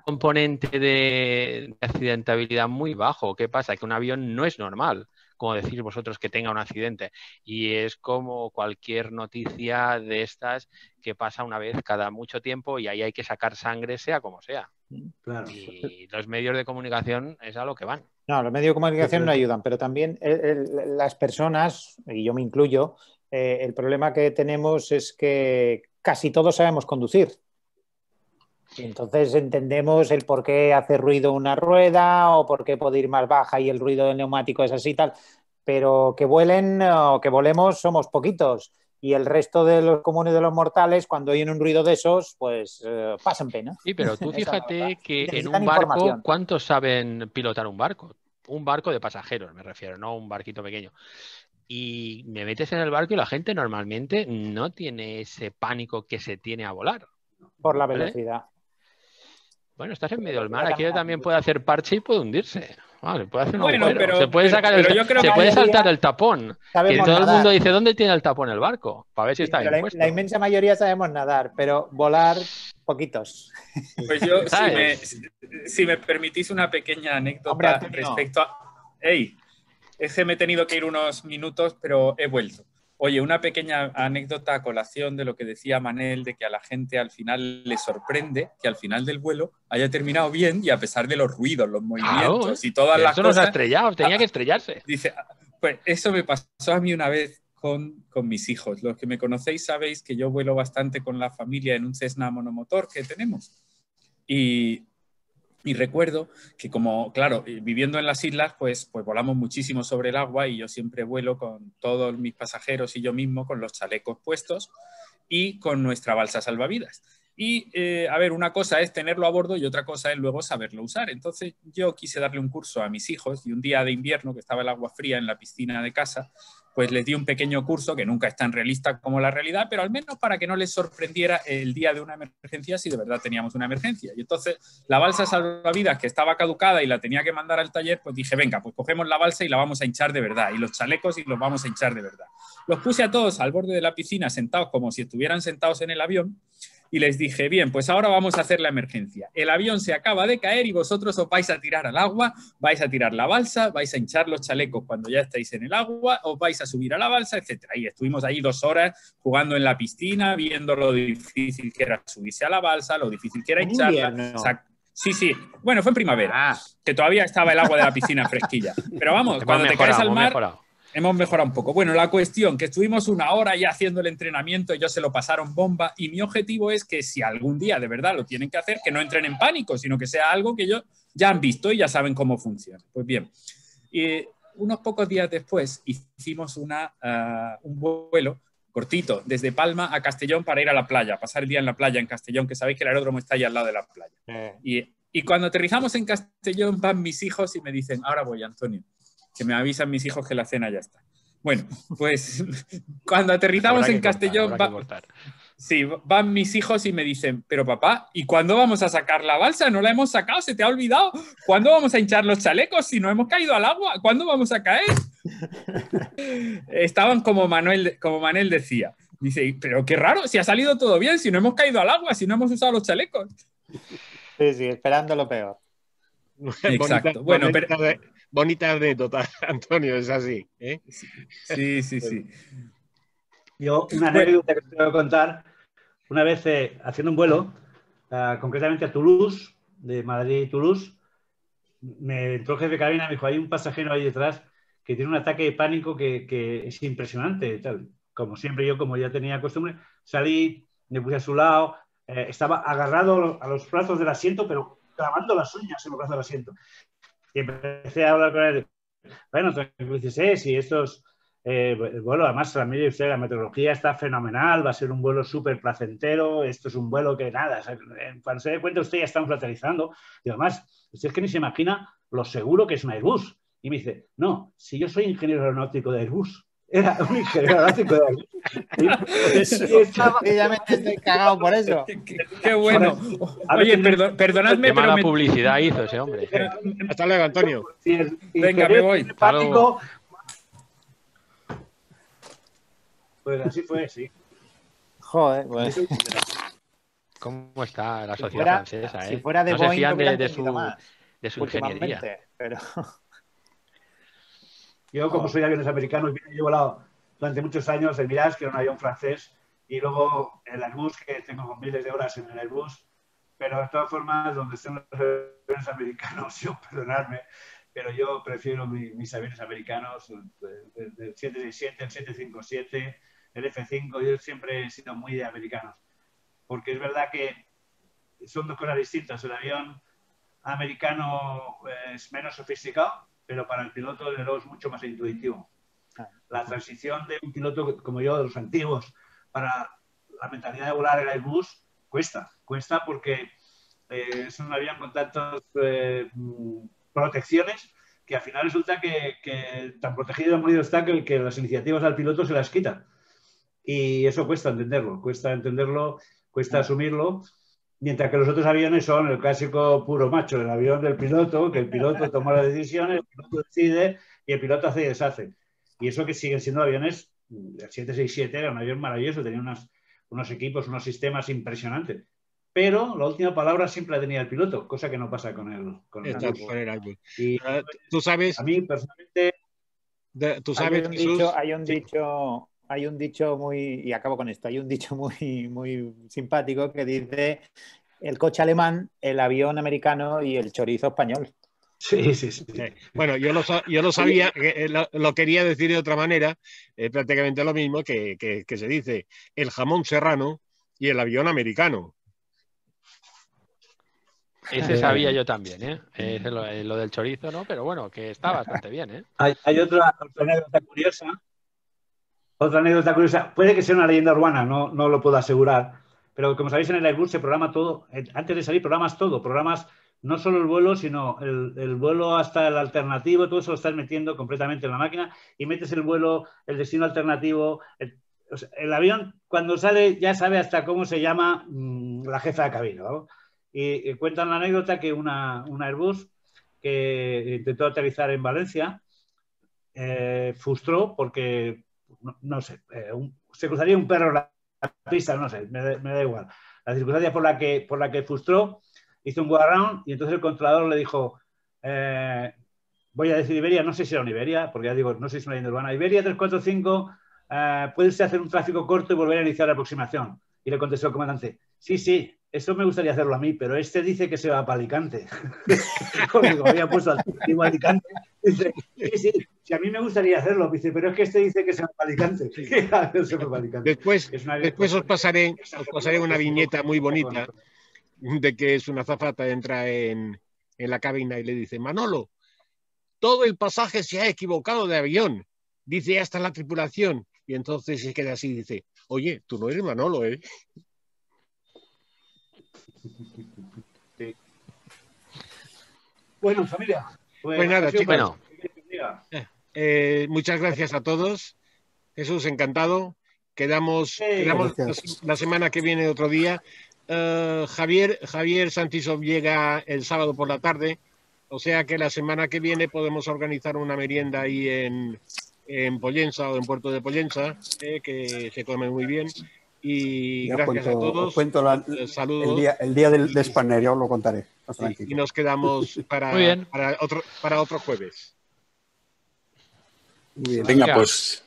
componente de accidentabilidad muy bajo. ¿Qué pasa? Que un avión no es normal, como decís vosotros, que tenga un accidente. Y es como cualquier noticia de estas que pasa una vez cada mucho tiempo y ahí hay que sacar sangre, sea como sea. Claro. Y los medios de comunicación es a lo que van. No, los medios de comunicación no ayudan, pero también las personas, y yo me incluyo, el problema que tenemos es que casi todos sabemos conducir. Y entonces entendemos el por qué hace ruido una rueda o por qué puede ir más baja y el ruido del neumático es así y tal. Pero que vuelen o que volemos somos poquitos. Y el resto de los comunes de los mortales, cuando oyen un ruido de esos, pues pasan pena. Sí, pero tú fíjate que en un barco, ¿cuántos saben pilotar un barco? Un barco de pasajeros, me refiero, no un barquito pequeño. Y me metes en el barco y la gente normalmente no tiene ese pánico que se tiene a volar. Por la velocidad. Bueno, estás en medio del mar, aquí también puede hacer parche y puede hundirse. Vale, puede hacer un agujero. Se puede sacar se puede saltar el tapón. Y todo el mundo dice, ¿dónde tiene el tapón el barco? Para ver si está bien puesto. La inmensa mayoría sabemos nadar, pero volar, poquitos. Pues yo, si me permitís una pequeña anécdota respecto a... Es que me he tenido que ir unos minutos, pero he vuelto. Oye, una pequeña anécdota a colación de lo que decía Manel, de que a la gente al final le sorprende que al final del vuelo haya terminado bien y a pesar de los ruidos, los movimientos y todas las eso nos ha cosas... estrellado, tenía que estrellarse. Dice, pues eso me pasó a mí una vez con mis hijos. Los que me conocéis sabéis que yo vuelo bastante con la familia en un Cessna monomotor que tenemos. Y recuerdo que como, claro, viviendo en las islas, pues volamos muchísimo sobre el agua y yo siempre vuelo con todos mis pasajeros y yo mismo con los chalecos puestos y con nuestra balsa salvavidas. Y, a ver, una cosa es tenerlo a bordo y otra cosa es luego saberlo usar. Entonces yo quise darle un curso a mis hijos y un día de invierno, que estaba el agua fría en la piscina de casa, pues les di un pequeño curso que nunca es tan realista como la realidad, pero al menos para que no les sorprendiera el día de una emergencia si de verdad teníamos una emergencia. Y entonces la balsa salvavidas, que estaba caducada y la tenía que mandar al taller, pues dije, venga, pues cogemos la balsa y la vamos a hinchar de verdad, y los chalecos y los vamos a hinchar de verdad. Los puse a todos al borde de la piscina sentados como si estuvieran sentados en el avión y les dije, bien, pues ahora vamos a hacer la emergencia. El avión se acaba de caer y vosotros os vais a tirar al agua, vais a tirar la balsa, vais a hinchar los chalecos cuando ya estáis en el agua, os vais a subir a la balsa, etc. Y estuvimos ahí 2 horas jugando en la piscina, viendo lo difícil que era subirse a la balsa, lo difícil que era hincharla. Sí, sí. Bueno, fue en primavera, que todavía estaba el agua de la piscina fresquilla. Pero vamos, cuando te caes al mar... Hemos mejorado un poco. Bueno, la cuestión, que estuvimos 1 hora ya haciendo el entrenamiento, ellos se lo pasaron bomba y mi objetivo es que si algún día de verdad lo tienen que hacer, que no entren en pánico, sino que sea algo que ellos ya han visto y ya saben cómo funciona. Pues bien, unos pocos días después hicimos un vuelo cortito desde Palma a Castellón para ir a la playa, pasar el día en la playa en Castellón, que sabéis que el aeródromo está ahí al lado de la playa. Y cuando aterrizamos en Castellón van mis hijos y me dicen, ahora voy, Antonio. Que me avisan mis hijos que la cena ya está. Bueno, pues cuando aterrizamos en Castellón, van mis hijos y me dicen, pero papá, ¿y cuándo vamos a sacar la balsa? ¿No la hemos sacado? ¿Se te ha olvidado? ¿Cuándo vamos a hinchar los chalecos si no hemos caído al agua? ¿Cuándo vamos a caer? Estaban como Manel decía. Dice, pero qué raro, si ha salido todo bien, si no hemos caído al agua, si no hemos usado los chalecos. Sí, esperando lo peor. Exacto. Bueno, pero... Bonita anécdota, Antonio, es así. ¿Eh? Sí. Yo, una anécdota que te voy a contar, una vez haciendo un vuelo, concretamente a Toulouse, de Madrid a Toulouse, me entró el jefe de cabina y me dijo, hay un pasajero ahí detrás que tiene un ataque de pánico que es impresionante. Tal. Como siempre yo, como ya tenía costumbre, salí, me puse a su lado, estaba agarrado a los brazos del asiento, pero clavando las uñas en los brazos del asiento. Y empecé a hablar con él. Bueno, entonces, si estos... bueno, además, mire usted, la meteorología está fenomenal, va a ser un vuelo súper placentero, esto es un vuelo que nada, cuando se dé cuenta usted ya están fraternizando. Y además, usted es que ni se imagina lo seguro que es un Airbus. Y me dice, no, si yo soy ingeniero aeronáutico de Airbus. Era un ingeniero aeronáutico de Airbus. Y ya me estoy cagado por eso. Qué bueno. Oye, perdonadme, qué mala publicidad hizo ese hombre. Hasta luego, Antonio. Venga, me voy. Pues así fue, sí. Joder, pues. ¿Cómo está la sociedad francesa? Si fuera de no Boeing, se fían de su ingeniería. Pero... Yo, como soy de aviones americanos, he volado durante muchos años el Mirage, que era un avión francés, y luego el Airbus, que tengo miles de horas en el Airbus. Pero de todas formas, donde estén los aviones americanos, perdonadme, pero yo prefiero mis aviones americanos, el 767, el 757, el F5. Yo siempre he sido muy de americanos, porque es verdad que son 2 cosas distintas. El avión americano es menos sofisticado, pero para el piloto, desde luego, es mucho más intuitivo. La transición de un piloto como yo, de los antiguos, para la mentalidad de volar el Airbus, cuesta porque es un avión con tantas protecciones que al final resulta que tan protegido y morido está que las iniciativas al piloto se las quitan. Y eso cuesta entenderlo, cuesta asumirlo. Mientras que los otros aviones son el clásico puro macho, el avión del piloto, que el piloto toma las decisiones, el piloto decide y el piloto hace y deshace. Y eso que siguen siendo aviones, el 767 era un avión maravilloso, tenía unos equipos, unos sistemas impresionantes. Pero la última palabra siempre la tenía el piloto, cosa que no pasa con el Airbus. Y tú sabes... A mí, personalmente... Hay un dicho hay un dicho muy, y acabo con esto, hay un dicho muy simpático que dice el coche alemán, el avión americano y el chorizo español. Sí, sí, sí. Bueno, yo lo sabía, lo quería decir de otra manera, prácticamente lo mismo que se dice el jamón serrano y el avión americano. Ese sabía yo también, ¿eh? Lo del chorizo, ¿no? Pero bueno, que está bastante bien, ¿eh? Hay otra anécdota curiosa. Otra anécdota curiosa. Puede que sea una leyenda urbana, no lo puedo asegurar. Pero como sabéis, en el Airbus se programa todo. Antes de salir programas todo. Programas no solo el vuelo, sino el vuelo hasta el alternativo. Todo eso lo estás metiendo completamente en la máquina y metes el vuelo, el destino alternativo. El avión, cuando sale, ya sabe hasta cómo se llama la jefa de cabina, ¿no? Y cuentan la anécdota que una Airbus que intentó aterrizar en Valencia frustró porque, no sé, se cruzaría un perro en la pista, no sé, me da igual. La circunstancia por la que frustró, hizo un go around y entonces el controlador le dijo, voy a decir Iberia, no sé si era una Iberia, porque ya digo, no sé si es una leyenda urbana, Iberia 345, puede usted hacer un tráfico corto y volver a iniciar la aproximación. Y le contestó el comandante, sí, eso me gustaría hacerlo a mí, pero este dice que se va para Alicante. Como había puesto alternativo a Alicante, dice, sí, a mí me gustaría hacerlo, dice, pero es que este dice que se va para Alicante. Después os pasaré una viñeta muy bonita de que es una azafata, entra en la cabina y le dice, Manolo, todo el pasaje se ha equivocado de avión, dice hasta la tripulación. Y entonces se queda así y dice, oye, tú no eres Manolo, ¿eh? Sí. Bueno, familia. Pues nada, chicos. Bueno. Muchas gracias a todos. Jesús, encantado. Quedamos la semana que viene otro día. Javier Santisov llega el sábado por la tarde, o sea que la semana que viene podemos organizar una merienda ahí en Pollensa o en Puerto de Pollensa, que se come muy bien. Y ya gracias a todos. Saludos. El día de Spanner, ya os lo contaré. Y nos quedamos para otro jueves. Muy bien. Venga, pues.